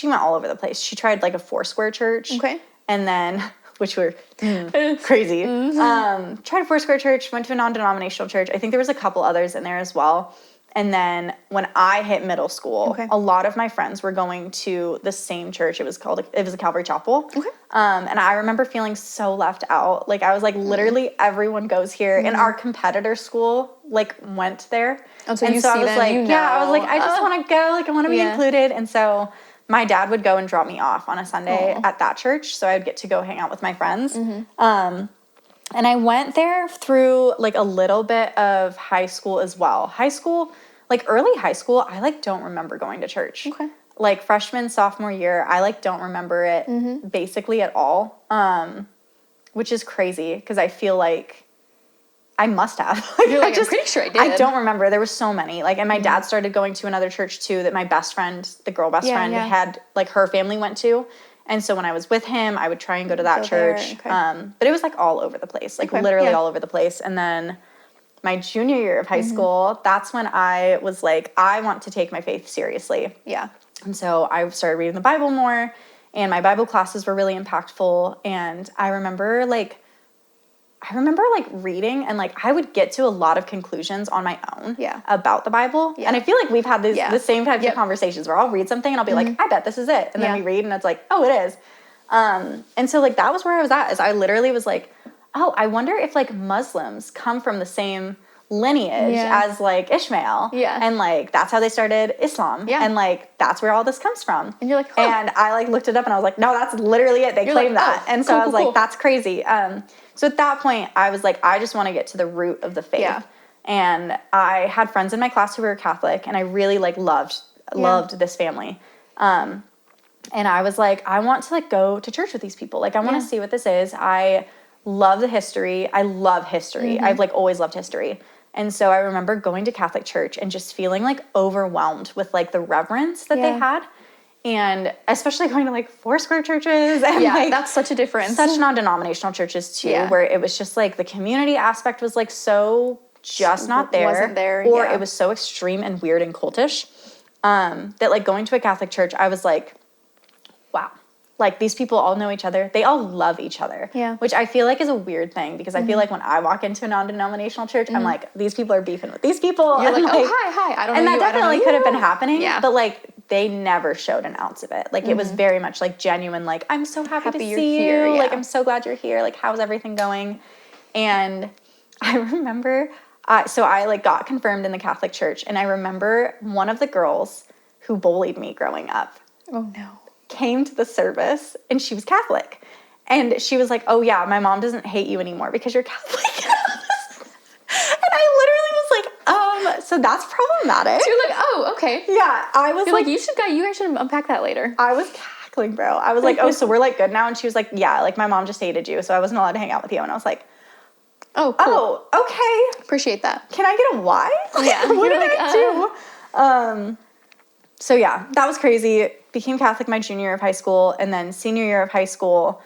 went all over the place. She tried like a Foursquare church. Okay. And then which were crazy. Tried Foursquare Church, went to a non-denominational church. I think there was a couple others in there as well. And then when I hit middle school, a lot of my friends were going to the same church. It was a Calvary Chapel. And I remember feeling so left out. Like I was like, literally everyone goes here. And our competitor school like went there. Oh, so and you so see I was them, like, you know. yeah, I was like, I just want to go. Like I want to be included. And so my dad would go and drop me off on a Sunday at that church. So I'd get to go hang out with my friends. And I went there through like a little bit of high school as well. High school, like early high school, I like don't remember going to church. Like freshman, sophomore year, I like don't remember it basically at all. Which is crazy because I feel like I must have. Like, You're like, I'm pretty sure I did. I don't remember. There were so many. Like, and my dad started going to another church too that my best friend, the girl best friend, had like her family went to. And so when I was with him, I would try and go to that church. But it was like all over the place, like literally all over the place. And then my junior year of high school, that's when I was like, I want to take my faith seriously. And so I started reading the Bible more, and my Bible classes were really impactful. And I remember reading, and like I would get to a lot of conclusions on my own about the Bible. And I feel like we've had the same types of conversations where I'll read something and I'll be like, I bet this is it. And then we read and it's like, oh, it is. And so like that was where I was at, is I literally was like, oh, I wonder if like Muslims come from the same lineage as like Ishmael. And like that's how they started Islam. And like that's where all this comes from. And you're like, and I like looked it up and I was like, no, that's literally it. They claim that. And so I was like, that's crazy. So at that point I was like, I just want to get to the root of the faith. And I had friends in my class who were Catholic, and I really like loved this family. And I was like, I want to like go to church with these people. Like I want to see what this is. I love the history. I love history. I've like always loved history. And so I remember going to Catholic church and just feeling like overwhelmed with like the reverence that they had. And especially going to like Foursquare churches and like that's such a difference. Such non-denominational churches too, where it was just like the community aspect was like so just not there. Wasn't there. Or it was so extreme and weird and cultish that like going to a Catholic church, I was like, wow. Like these people all know each other. They all love each other. Which I feel like is a weird thing, because I feel like when I walk into a non-denominational church, I'm like, these people are beefing with these people. You're like, oh, hi. I don't know. And that you. definitely could have been happening. But like they never showed an ounce of it. Like it was very much like genuine, like, I'm so happy to see you. Like, I'm so glad you're here. Like, how's everything going? And I remember, so I like got confirmed in the Catholic church, and I remember one of the girls who bullied me growing up. Oh no. Came to the service, and she was Catholic. And she was like, oh yeah, my mom doesn't hate you anymore because you're Catholic. And I literally was like, so that's problematic. So you're like, oh, okay. Yeah, I was like, you guys should unpack that later. I was cackling, bro. I was like, oh, so we're like good now? And she was like, yeah, like my mom just hated you, so I wasn't allowed to hang out with you. And I was like, oh, cool. Oh, okay. Appreciate that. Can I get a why? Yeah. What did I do? So yeah, that was crazy. Became Catholic my junior year of high school, and then senior year of high school,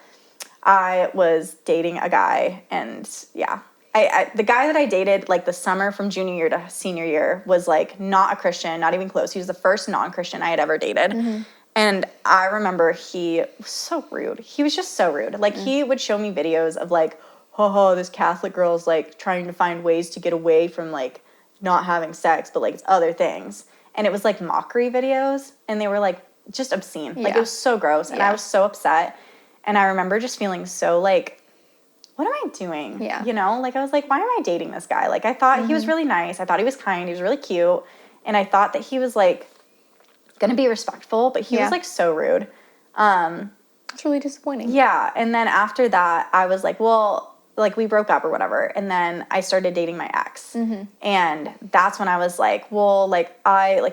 I was dating a guy, and yeah. The guy that I dated like the summer from junior year to senior year was like not a Christian, not even close. He was the first non-Christian I had ever dated. And I remember he was so rude. He was just so rude. Like he would show me videos of like, this Catholic girl's like trying to find ways to get away from like not having sex, but like it's other things. And it was like mockery videos, and they were like just obscene. Like it was so gross, and I was so upset. And I remember just feeling so like, what am I doing? You know, like I was like, why am I dating this guy? Like I thought he was really nice. I thought he was kind. He was really cute. And I thought that he was like going to be respectful, but he was like so rude. That's really disappointing. Yeah. And then after that, I was like, well, like we broke up or whatever. And then I started dating my ex. And that's when I was like, well, like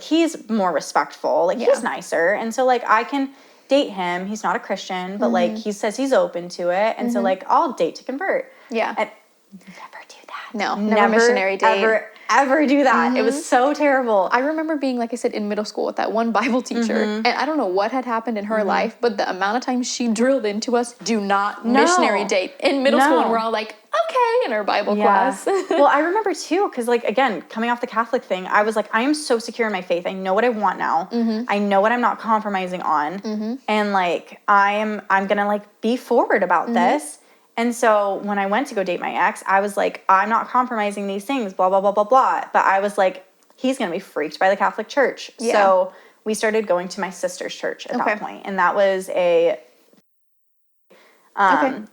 he's more respectful. Like he's nicer. And so like I can date him. He's not a Christian, but like he says he's open to it. And so like I'll date to convert. Yeah. And never do that. No, never missionary date. ever do that. It was so terrible. I remember being, like I said, in middle school with that one Bible teacher, and I don't know what had happened in her life, but the amount of times she drilled into us, do not missionary date in middle school, and we're all like, okay, in our Bible class. Well, I remember too, because like, again, coming off the Catholic thing, I was like, I am so secure in my faith. I know what I want now. I know what I'm not compromising on. And like, I'm going to like be forward about this. And so when I went to go date my ex, I was like, I'm not compromising these things, blah, blah, blah, blah, blah. But I was like, he's going to be freaked by the Catholic Church. Yeah. So we started going to my sister's church at that point. And that was a,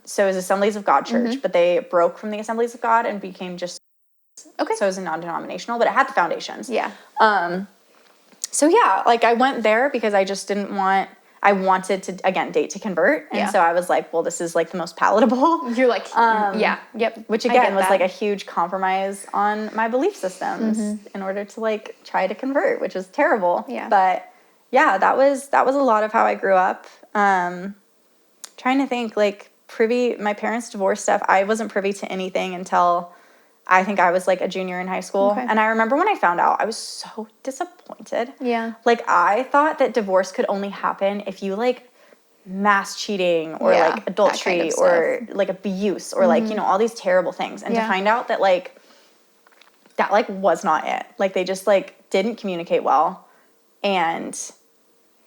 so it was Assemblies of God church, but they broke from the Assemblies of God and became just, so it was a non-denominational, but it had the foundations. Yeah. So yeah, like I went there because I just I wanted to, again, date to convert. And so I was like, well, this is like the most palatable. You're like, which again was like a huge compromise on my belief systems in order to like try to convert, which is terrible. Yeah. But yeah, that was a lot of how I grew up. Trying to think, like my parents' divorce stuff, I wasn't privy to anything until I think I was like a junior in high school. And I remember when I found out, I was so disappointed. Yeah. Like I thought that divorce could only happen if you like mass cheating or like adultery kind of or like abuse or like, you know, all these terrible things. And to find out that like, that like was not it. Like they just like didn't communicate well and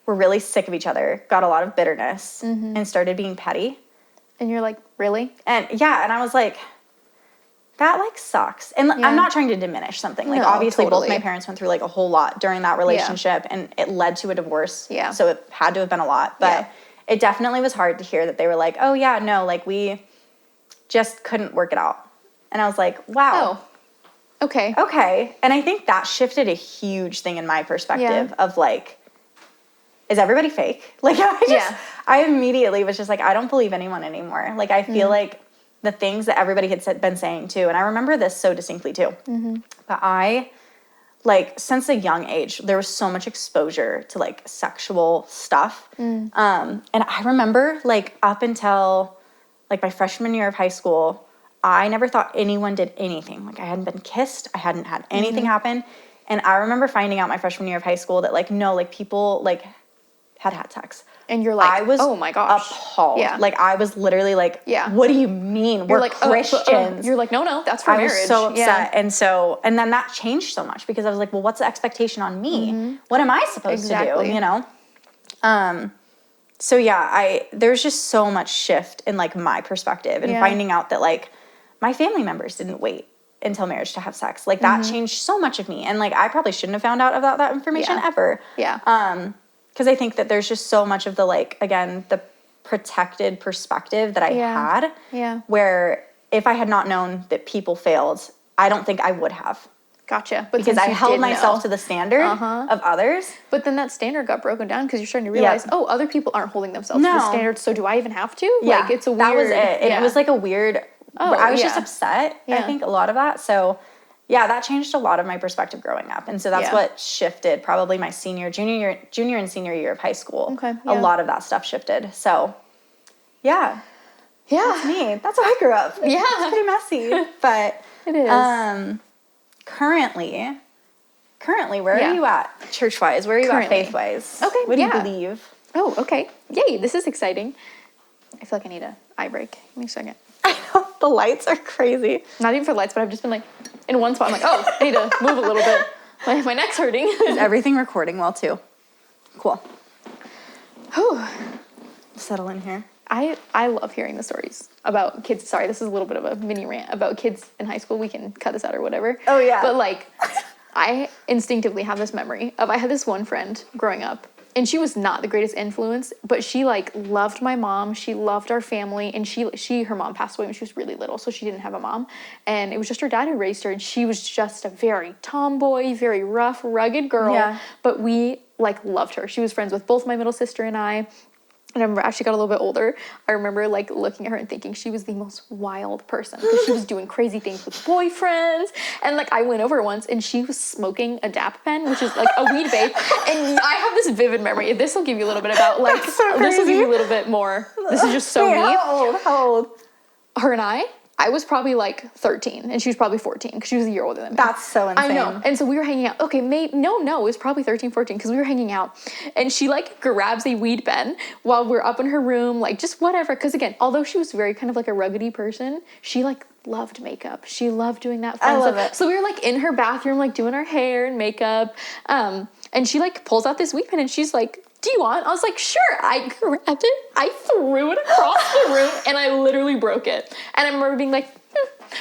were really sick of each other, got a lot of bitterness and started being petty. And you're like, really? And yeah. And I was like, that like sucks. And I'm not trying to diminish something. Like obviously both my parents went through like a whole lot during that relationship and it led to a divorce. Yeah. So it had to have been a lot, but it definitely was hard to hear that they were like, oh yeah, no, like we just couldn't work it out. And I was like, wow. Oh, okay. Okay. And I think that shifted a huge thing in my perspective of like, is everybody fake? Like I immediately was just like, I don't believe anyone anymore. Like I feel like the things that everybody had been saying too. And I remember this so distinctly too. But I, like, since a young age, there was so much exposure to, like, sexual stuff. And I remember, like, up until, like, my freshman year of high school, I never thought anyone did anything. Like, I hadn't been kissed. I hadn't had anything happen. And I remember finding out my freshman year of high school that, like, no, like, people, like, had sex. And you're like, I was oh my gosh, appalled. Yeah. Like I was literally like, what do you mean? We're like Christians. You're like, no, that's for marriage. I was so upset. And then that changed so much because I was like, well, what's the expectation on me? What am I supposed to do? You know? So yeah, there's just so much shift in like my perspective and finding out that like my family members didn't wait until marriage to have sex. Like that changed so much of me. And like, I probably shouldn't have found out about that information ever. Yeah. Because I think that there's just so much of the, like, again, the protected perspective that I had. Yeah. Where if I had not known that people failed, I don't think I would have. Gotcha. But because I held myself to the standard of others. But then that standard got broken down because you're starting to realize, other people aren't holding themselves to the standard, so do I even have to? Yeah. Like, it's a weird... That was it. And it was like a weird... I was just upset, I think, a lot of that. So... yeah, that changed a lot of my perspective growing up. And so that's what shifted probably my junior and senior year of high school. Okay. Yeah. A lot of that stuff shifted. So, yeah. Yeah. That's me. That's how I grew up. Yeah. It's pretty messy. But it is. Currently, where are you at church-wise? Where are you at faith-wise? Okay. What do you believe? Oh, okay. Yay, this is exciting. I feel like I need an eye break. Give me a second. I know. The lights are crazy. Not even for lights, but I've just been like... in one spot, I'm like, I need to move a little bit. My neck's hurting. Is everything recording well, too? Cool. Whew. Settle in here. I love hearing the stories about kids. Sorry, this is a little bit of a mini rant about kids in high school. We can cut this out or whatever. Oh, yeah. But, like, I instinctically have this memory of I had this one friend growing up. And she was not the greatest influence, but she, like, loved my mom. She loved our family. And her mom passed away when she was really little, so she didn't have a mom. And it was just her dad who raised her. And she was just a very tomboy, very rough, rugged girl. Yeah. But we, like, loved her. She was friends with both my middle sister and I. And I remember as she got a little bit older, I remember, like, looking at her and thinking she was the most wild person because she was doing crazy things with boyfriends. And, like, I went over once and she was smoking a dap pen, which is, like, a weed vape. And I have this vivid memory. This will give you a little bit about, like, so this will give you a little bit more. This is just so me. How old? Her and I? I was probably like 13 and she was probably 14 because she was a year older than me. That's so insane. I know. And so we were hanging out. Okay, no, it was probably 13, 14 because we were hanging out. And she like grabs a weed pen while we're up in her room, like just whatever. Because again, although she was very kind of like a ruggedy person, she like loved makeup. She loved doing that fun I love stuff. it. So we were like in her bathroom, like doing our hair and makeup. And she like pulls out this weed pen and she's like, do you want? I was like, sure. I grabbed it. I threw it across the room and I literally broke it. And I remember being like,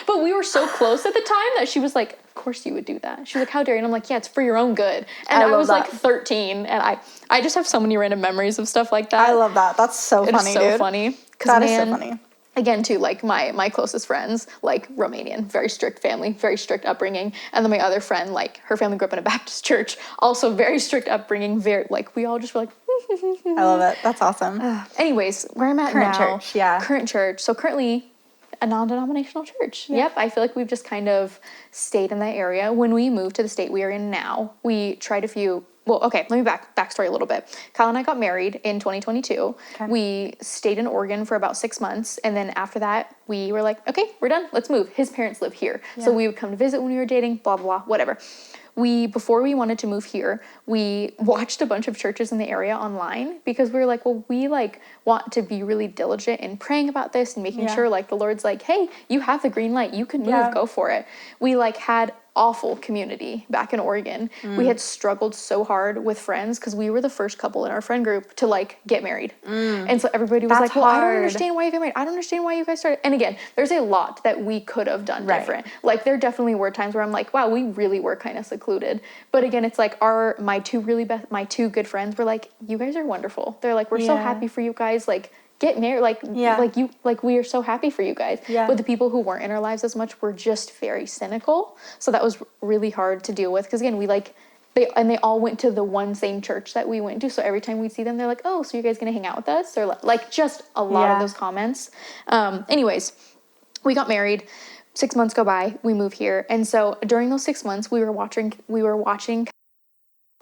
But we were so close at the time that she was like, of course you would do that. She was like, how dare you? And I'm like, yeah, it's for your own good. And I was like 13 and I just have so many random memories of stuff like that. I love that. That's so funny, dude. It's so funny. That is so funny. Again, too, like my closest friends, like Romanian, very strict family, very strict upbringing. And then my other friend, like her family grew up in a Baptist church, also very strict upbringing, very, like we all just were like, I love it. That's awesome. Anyways, where I'm at Current now. church, yeah. Current church. So currently a non-denominational church. Yeah. Yep. I feel like we've just kind of stayed in that area. When we moved to the state we are in now, we tried a few. Well, okay, let me backstory a little bit. Kyle and I got married in 2022. Okay. We stayed in Oregon for about 6 months. And then after that, we were like, okay, we're done. Let's move. His parents live here. Yeah. So we would come to visit when we were dating, blah, blah, blah, whatever. Before we wanted to move here, we watched a bunch of churches in the area online because we were like, well, we like want to be really diligent in praying about this and making sure like the Lord's like, hey, you have the green light. You can move, go for it. We like had awful community back in Oregon. We had struggled so hard with friends because we were the first couple in our friend group to like get married. And so everybody was like, well, I don't understand why you get married. I don't understand why you guys started. And again, there's a lot that we could have done different. Like there definitely were times where I'm like, wow, we really were kind of secluded. But again, it's like my two good friends were like, you guys are wonderful. They're like, we're so happy for you guys. Like, get married, like we are so happy for you guys. Yeah. But the people who weren't in our lives as much were just very cynical. So that was really hard to deal with because again, they all went to the one same church that we went to. So every time we'd see them, they're like, oh, so you guys gonna hang out with us? Or like just a lot of those comments. Anyways, we got married. 6 months go by, we move here. And so during those 6 months, we were watching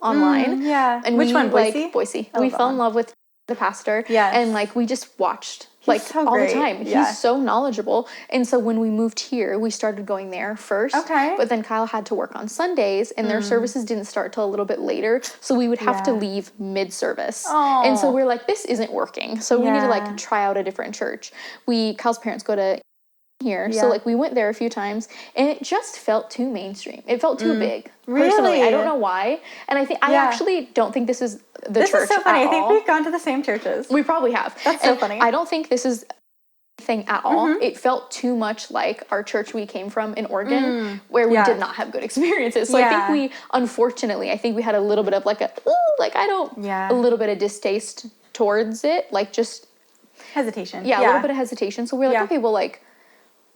online. And which one, Boise? Like Boise. We fell in love with the pastor. And like we just watched like so all the time. He's so knowledgeable. And so when we moved here, we started going there first. Okay. But then Kyle had to work on Sundays and their services didn't start till a little bit later. So we would have to leave mid-service. And so we're like, this isn't working. So we need to like try out a different church. Kyle's parents go to here. So like we went there a few times and it just felt too mainstream. It felt too big. Personally, really? I don't know why. And I think I actually don't think this is the church. This is so funny. I think we've gone to the same churches. We probably have. That's so funny. I don't think this is thing at all. It felt too much like our church we came from in Oregon where we did not have good experiences. So I think unfortunately, we had a little bit of like a little bit of distaste towards it. Like just hesitation. Yeah, a little bit of hesitation. So we're like, okay, well like,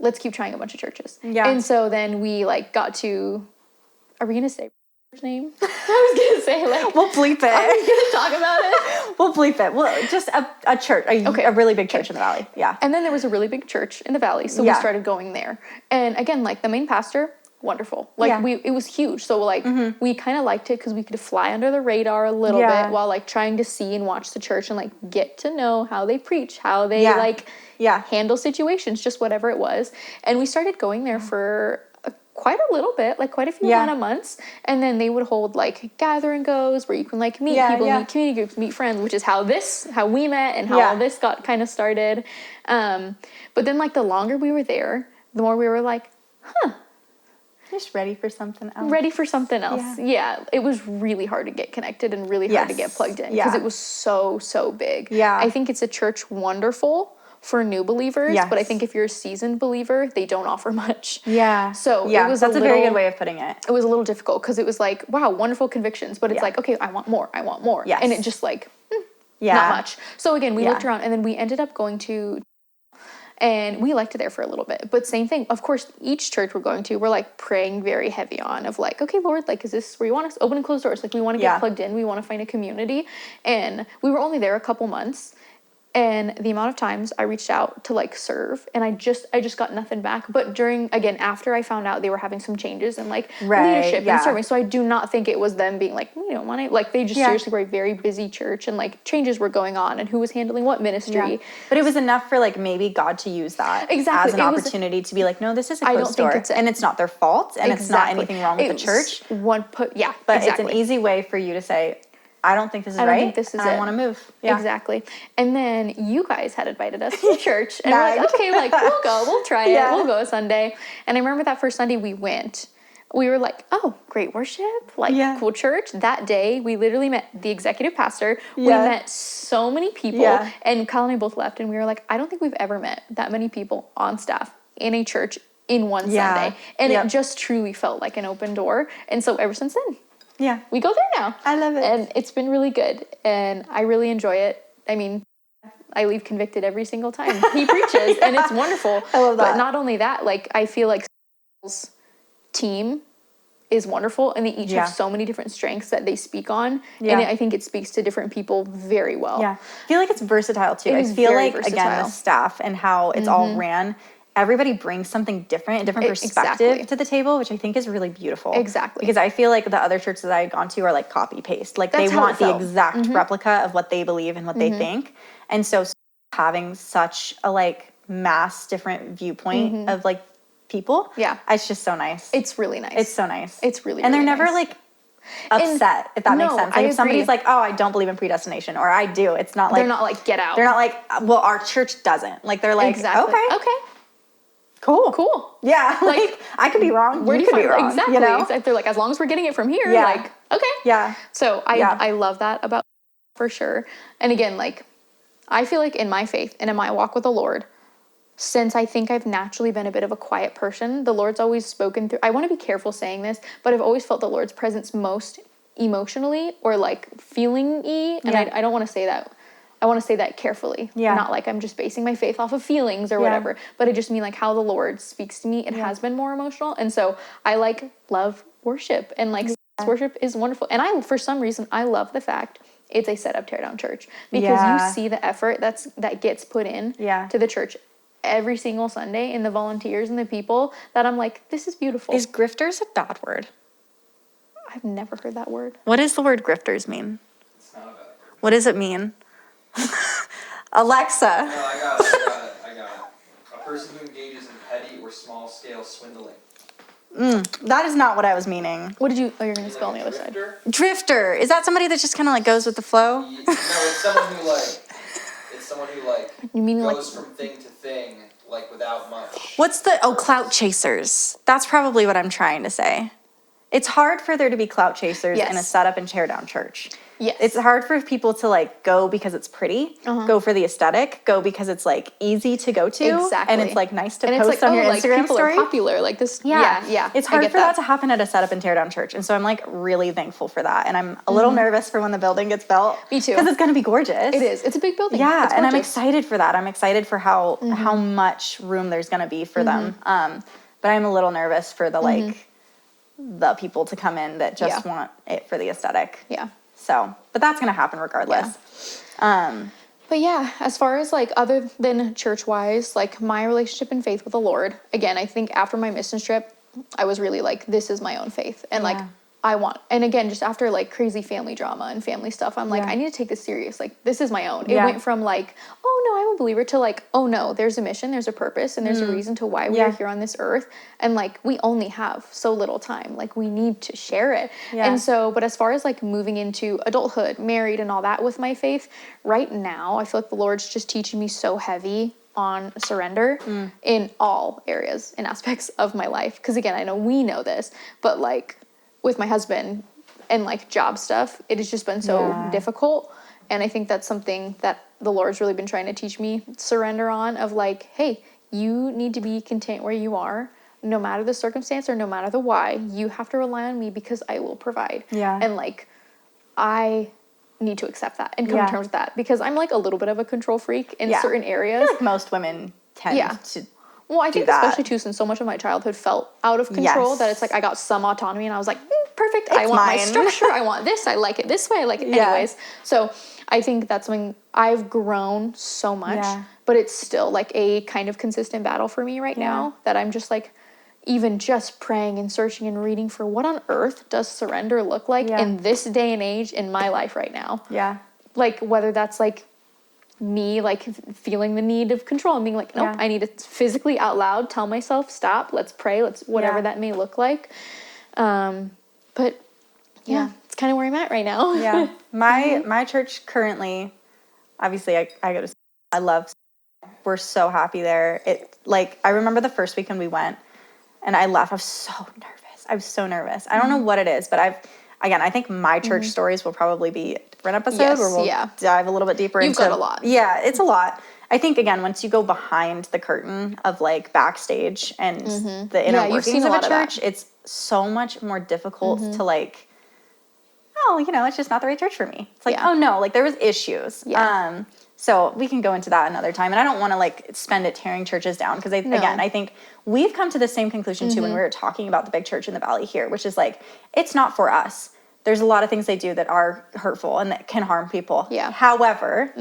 let's keep trying a bunch of churches. Yeah. And so then we like got to, are we going to say his name? I was going to say like. We'll bleep it. Are we going to talk about it? We'll bleep it. Well, just a church, a really big church in the valley. Yeah. And then there was a really big church in the valley. So we started going there. And again, like the main pastor, wonderful. Like it was huge. So like we kind of liked it because we could fly under the radar a little bit while like trying to see and watch the church and like get to know how they preach, how they handle situations, just whatever it was. And we started going there for quite a little bit, like quite a few amount of months. And then they would hold like gather and goes where you can like meet people, meet community groups, meet friends, which is how we met and how all this got kind of started. But then like the longer we were there, the more we were like, just ready for something else. Yeah. It was really hard to get connected and really hard to get plugged in because it was so big. Yeah. I think it's a church wonderful for new believers, but I think if you're a seasoned believer, they don't offer much. Yeah. So it was that's a very good way of putting it. It was a little difficult because it was like, wow, wonderful convictions, but it's like, okay, I want more. Yes. And it just like, not much. So again, we looked around and then we ended up going to, and we liked it there for a little bit. But same thing, of course, each church we're going to, we're like praying very heavy on of like, okay, Lord, like, is this where you want us? Open and close doors. Like we want to get plugged in. We want to find a community. And we were only there a couple months. And the amount of times I reached out to like serve and I just got nothing back. But after I found out they were having some changes in like leadership and serving. So I do not think it was them being like, we don't want to, like they just seriously were a very busy church and like changes were going on and who was handling what ministry. Yeah. But it was enough for like maybe God to use that as an opportunity to be like, no, this is a closed door. And it's not their fault and it's not anything wrong with the church. But it's an easy way for you to say, I don't think this is right. I don't think this is it. I want to move. Yeah. Exactly. And then you guys had invited us to church. And we're like, okay, like, we'll go. We'll try it. We'll go Sunday. And I remember that first Sunday we went. We were like, oh, great worship. Like, cool church. That day, we literally met the executive pastor. We met so many people. And Kyle and I both left. And we were like, I don't think we've ever met that many people on staff in a church in one Sunday. And it just truly felt like an open door. And so ever since then. Yeah. We go there now. I love it. And it's been really good. And I really enjoy it. I mean, I leave convicted every single time he preaches. And it's wonderful. I love that. But not only that, like, I feel like Saul's team is wonderful. And they each have so many different strengths that they speak on. And I think it speaks to different people very well. Yeah. I feel like it's versatile, too. I feel like, again, the staff and how it's all ran, everybody brings something different, a different perspective to the table, which I think is really beautiful. Exactly. Because I feel like the other churches that I had gone to are like copy paste. Like they want the exact replica of what they believe and what they think. And so having such a like mass different viewpoint of like people, it's just so nice. It's really nice. It's so nice. It's really, and they're really never nice. like upset, if that makes sense. Like if somebody's like, oh, I don't believe in predestination, or I do, it's not like they're not like, get out. They're not like, well, our church doesn't. Like they're like, okay. Cool. Yeah. Like I could be wrong. Where do you could be wrong. Exactly. You know? They're like, as long as we're getting it from here, like, okay. Yeah. So I love that about for sure. And again, like I feel like in my faith and in my walk with the Lord, since I think I've naturally been a bit of a quiet person, the Lord's always spoken through. I want to be careful saying this, but I've always felt the Lord's presence most emotionally or like feeling-y. And I don't want to say that. I want to say that carefully. Yeah. Not like I'm just basing my faith off of feelings or whatever, but I just mean like how the Lord speaks to me. It has been more emotional. And so I like love worship and like worship is wonderful. And for some reason, I love the fact it's a set up tear down church because you see the effort that gets put in to the church every single Sunday and the volunteers and the people that I'm like, this is beautiful. Is grifters a bad word? I've never heard that word. What does the word grifters mean? It's not a bad word. What does it mean? Alexa. No, I got it. A person who engages in petty or small-scale swindling. That is not what I was meaning. What did you... Oh, you're going to spell on the other side. Drifter. Is that somebody that just kind of like goes with the flow? No, it's someone who you mean goes from thing to thing, like without much. What's the... Oh, clout chasers. That's probably what I'm trying to say. It's hard for there to be clout chasers in a setup and tear down church. Yes. It's hard for people to like go because it's pretty, go for the aesthetic, go because it's like easy to go to. Exactly. And it's like nice to post on your Instagram people story. Are popular. Like this. Yeah. It's hard for that to happen at a setup and tear down church. And so I'm like really thankful for that. And I'm a little nervous for when the building gets built. Me too. Because it's going to be gorgeous. It is. It's a big building. Yeah. And I'm excited for that. I'm excited for how much room there's going to be for them. But I'm a little nervous for the like the people to come in that just want it for the aesthetic. Yeah. So, but that's going to happen regardless. Yeah. But yeah, as far as like other than church-wise, like my relationship and faith with the Lord, again, I think after my mission trip, I was really like, this is my own faith. And like, I want, and again, just after like crazy family drama and family stuff, I'm like, I need to take this serious. Like, this is my own. It went from like, oh no, I'm a believer to like, oh no, there's a mission, there's a purpose, and there's a reason to why we are here on this earth. And like, we only have so little time. Like, we need to share it. And so, but as far as like moving into adulthood, married and all that with my faith, right now, I feel like the Lord's just teaching me so heavy on surrender in all areas and aspects of my life. Because again, I know we know this, but like, with my husband and like job stuff, it has just been so difficult. And I think that's something that the Lord's really been trying to teach me surrender on, of like, hey, you need to be content where you are, no matter the circumstance or no matter the why. You have to rely on me because I will provide. Yeah. And like, I need to accept that and come to terms with that, because I'm like a little bit of a control freak in certain areas. I feel like most women tend to Well, I think especially too, since so much of my childhood felt out of control, that it's like I got some autonomy and I was like, perfect. I want my structure. I want this. I like it this way. I like it anyways. So I think that's when I've grown so much, but it's still like a kind of consistent battle for me right now that I'm just like, even just praying and searching and reading for what on earth does surrender look like in this day and age in my life right now. Yeah. Like whether that's like me like feeling the need of control and being like, nope, I need to physically out loud tell myself, stop, let's pray, let's whatever that may look like. But it's kind of where I'm at right now. Yeah. My church currently, obviously I go to, I love, we're so happy there. It like, I remember the first weekend we went and I left. I was so nervous. I don't know what it is, but I think my church stories will probably be a different episode where we'll dive a little bit deeper into. You've got a lot. Yeah, it's a lot. I think, again, once you go behind the curtain of like backstage and the inner workings of a church, it's so much more difficult to like, oh, it's just not the right church for me. It's like, oh no, like there was issues. Yeah. So we can go into that another time. And I don't want to like spend it tearing churches down because again, I think we've come to the same conclusion too when we were talking about the big church in the valley here, which is like, it's not for us. There's a lot of things they do that are hurtful and that can harm people. Yeah. However,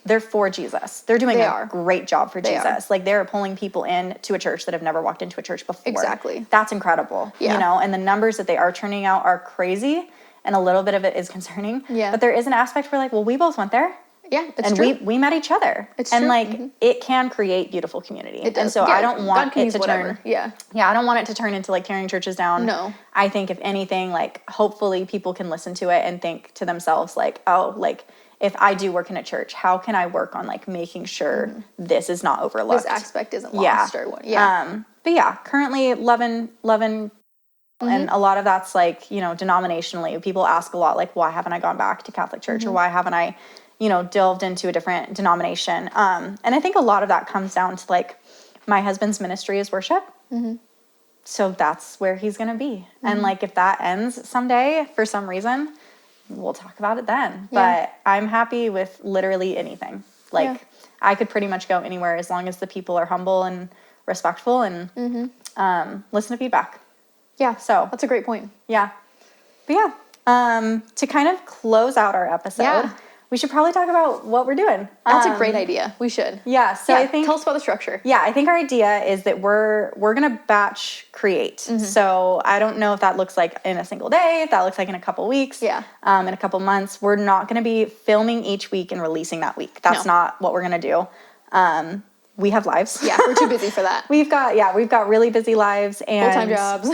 they're for Jesus. They're doing a great job for Jesus. Like they're pulling people in to a church that have never walked into a church before. Exactly. That's incredible. Yeah. And the numbers that they are turning out are crazy. And a little bit of it is concerning. Yeah. But there is an aspect where like, well, we both went there. Yeah, it's true. And we met each other. It's true. And like it can create beautiful community. It does. And so I don't want it to turn. Yeah, I don't want it to turn into like tearing churches down. No. I think if anything, like hopefully people can listen to it and think to themselves like, oh, like if I do work in a church, how can I work on like making sure this is not overlooked? This aspect isn't lost or what? Yeah. But yeah, currently loving. And a lot of that's like, denominationally, people ask a lot like, why haven't I gone back to Catholic Church or why haven't I delved into a different denomination. And I think a lot of that comes down to like my husband's ministry is worship. So that's where he's going to be. And like, if that ends someday for some reason, we'll talk about it then. Yeah. But I'm happy with literally anything. Like I could pretty much go anywhere as long as the people are humble and respectful and listen to feedback. Yeah. So that's a great point. Yeah. But yeah, to kind of close out our episode, we should probably talk about what we're doing. That's a great idea. We should. Yeah. So I think, tell us about the structure. Yeah. I think our idea is that we're going to batch create. So I don't know if that looks like in a single day, if that looks like in a couple weeks, in a couple months. We're not going to be filming each week and releasing that week. That's not what we're going to do. We have lives. Yeah, we're too busy for that. We've got really busy lives and full-time jobs.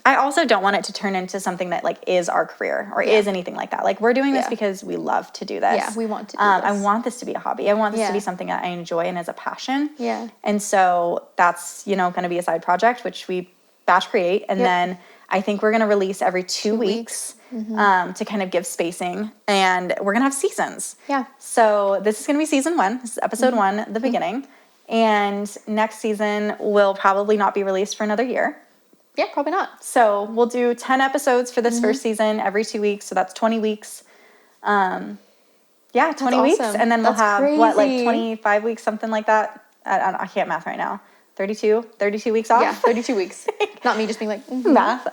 I also don't want it to turn into something that like is our career or is anything like that. Like we're doing this because we love to do this. Yeah, we want to do this. I want this to be a hobby. I want this to be something that I enjoy and as a passion. Yeah. And so that's, going to be a side project, which we batch create. And then I think we're going to release every 2 weeks. To kind of give spacing, and we're gonna have seasons. Yeah. So this is gonna be season 1. This is episode 1, the beginning, and next season will probably not be released for another year. Yeah, probably not. So we'll do 10 episodes for this first season every 2 weeks. So that's 20 weeks. 20 weeks, and then we'll have what, like 25 weeks, something like that. I can't math right now. 32 weeks off. Yeah, 32 weeks. Not me just being like math.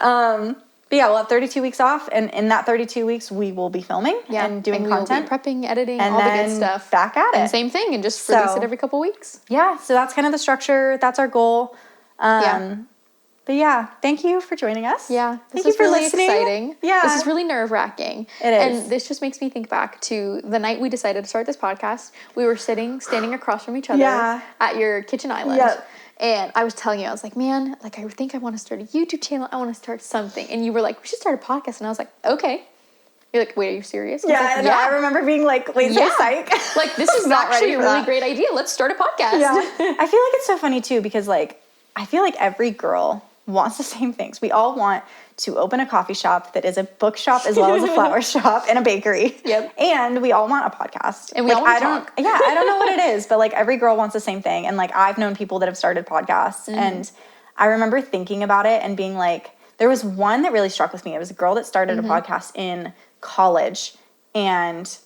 But yeah, we'll have 32 weeks off, and in that 32 weeks, we will be filming and doing content. We'll be prepping, editing, and all the good stuff. Back at it. And same thing, and just release it every couple weeks. Yeah, so that's kind of the structure. That's our goal. But yeah, thank you for joining us. Yeah, thank you for really listening. Exciting. Yeah, this is really nerve-wracking. It is. And this just makes me think back to the night we decided to start this podcast. We were standing across from each other at your kitchen island. Yep. And I was telling you, I was like, man, like I think I want to start a YouTube channel. I want to start something. And you were like, we should start a podcast. And I was like, okay. You're like, wait, are you serious? Yeah, like, I remember being like, wait, so psych. Like, this is actually a really great idea. Let's start a podcast. Yeah. I feel like it's so funny too, because like, I feel like every girl wants the same things. We all want to open a coffee shop that is a bookshop as well as a flower shop and a bakery. Yep. And we all want a podcast. And we all want to talk. I don't know what it is, but like every girl wants the same thing. And like I've known people that have started podcasts, and I remember thinking about it and being like, there was one that really struck with me. It was a girl that started a podcast in college, and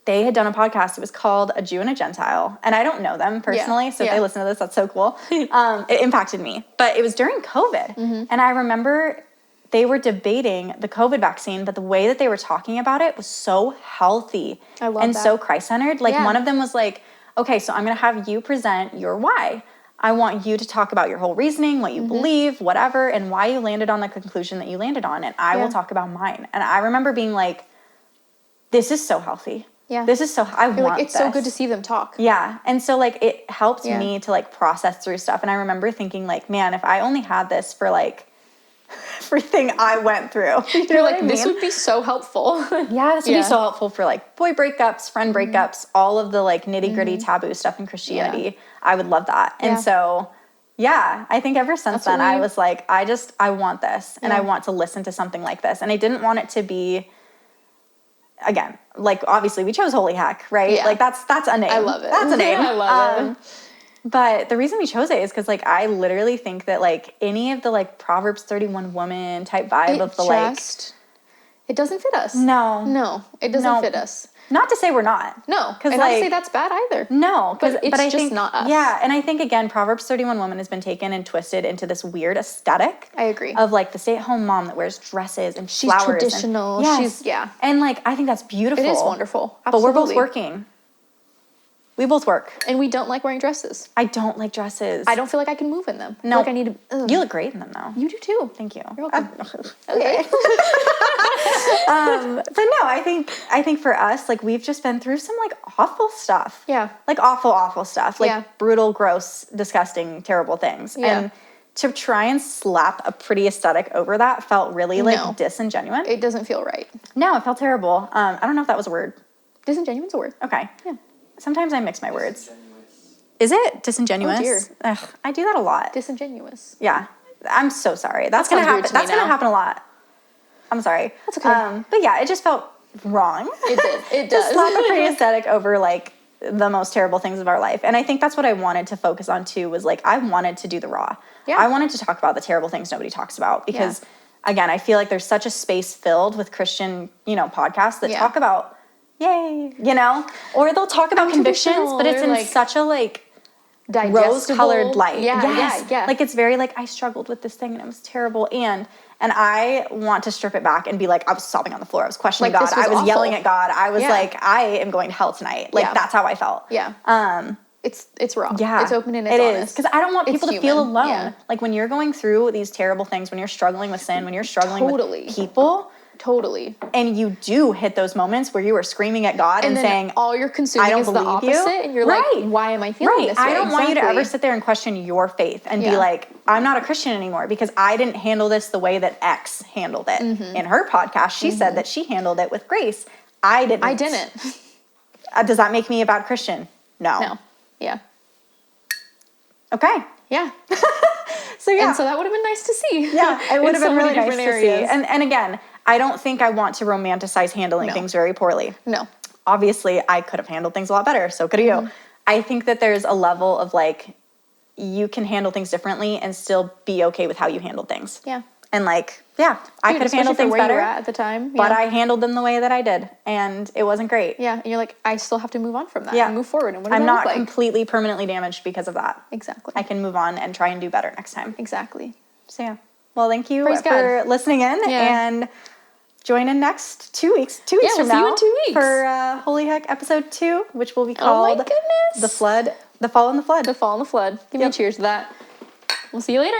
they had done a podcast. It was called A Jew and a Gentile. And I don't know them personally, so if they listen to this, that's so cool. It impacted me. But it was during COVID. And I remember they were debating the COVID vaccine, but the way that they were talking about it was so healthy and so Christ-centered. Like one of them was like, okay, so I'm going to have you present your why. I want you to talk about your whole reasoning, what you believe, whatever, and why you landed on the conclusion that you landed on. And I will talk about mine. And I remember being like, this is so healthy. Yeah. This is so, I want like, it's this. so good to see them talk. Yeah. And so like it helped me to like process through stuff. And I remember thinking like, man, if I only had this for like everything I went through. You're like, this would be so helpful. Yeah, this would be so helpful for like boy breakups, friend breakups, all of the like nitty gritty taboo stuff in Christianity. Yeah. I would love that. And so, yeah, I think ever since then I was like, I want this and I want to listen to something like this. And I didn't want it to be, again, like obviously we chose Holy Heck, right? Yeah. Like that's a name. I love it. That's a name. I love it. But the reason we chose it is because like I literally think that like any of the like Proverbs 31 woman type vibe of the like it doesn't fit us. No, it doesn't fit us. Not to say we're not. No, because like, not to say that's bad either. No, but it's just think, not us. Yeah, and I think again, Proverbs 31 woman has been taken and twisted into this weird aesthetic. I agree. Of like the stay-at-home mom that wears dresses and she's flowers. Traditional. And, she's and like I think that's beautiful. It is wonderful. Absolutely. But we're both working. We both work. And we don't like wearing dresses. I don't like dresses. I don't feel like I can move in them. No. Like I need to. You look great in them though. You do too. Thank you. You're welcome. Okay. But no, I think for us, like we've just been through some like awful stuff. Yeah. Like awful stuff. Like brutal, gross, disgusting, terrible things. Yeah. And to try and slap a pretty aesthetic over that felt really like disingenuous. It doesn't feel right. No, it felt terrible. I don't know if that was a word. Disingenuous is a word. Okay. Yeah. Sometimes I mix my words. Is it disingenuous? Oh dear. Ugh, I do that a lot. Disingenuous. Yeah. I'm so sorry. That's gonna happen. That's gonna happen a lot. I'm sorry. That's okay. But yeah, it just felt wrong. It did. It does. To slap a pretty aesthetic over like the most terrible things of our life. And I think that's what I wanted to focus on too, was like I wanted to do the raw. Yeah. I wanted to talk about the terrible things nobody talks about because again, I feel like there's such a space filled with Christian, podcasts that talk about yay, or they'll talk about convictions, but it's in like, such a like rose-colored light. Yeah. Like it's very like I struggled with this thing and it was terrible, and I want to strip it back and be like I was sobbing on the floor, I was questioning God, I was yelling at God, I was like I am going to hell tonight. Like that's how I felt. Yeah. It's raw. Yeah, it's open and it's honest. It is because I don't want people to feel alone. Yeah. Like when you're going through these terrible things, when you're struggling with sin, when you're struggling with people. Totally. And you do hit those moments where you are screaming at God and saying, all you're consuming is the opposite. And you're like, why am I feeling this way? I don't want you to ever sit there and question your faith and be like, I'm not a Christian anymore because I didn't handle this the way that X handled it. In her podcast, she said that she handled it with grace. I didn't. Does that make me a bad Christian? No. Yeah. Okay. Yeah. So yeah. And so that would have been nice to see. Yeah, it would have been really nice to see. And again, I don't think I want to romanticize handling things very poorly. No. Obviously, I could have handled things a lot better. So could you. I think that there's a level of like, you can handle things differently and still be okay with how you handled things. Yeah. And like, I could have handled things better. You were at the time. But I handled them the way that I did. And it wasn't great. Yeah. And you're like, I still have to move on from that and move forward. And what I'm not completely permanently damaged because of that. Exactly. I can move on and try and do better next time. Exactly. So yeah. Well, thank you for listening in and join in next 2 weeks. 2 weeks from now. See you in 2 weeks. For Holy Heck episode 2, which will be called The Flood, The Fall and the Flood. The Fall and the Flood. Give me a cheers to that. We'll see you later.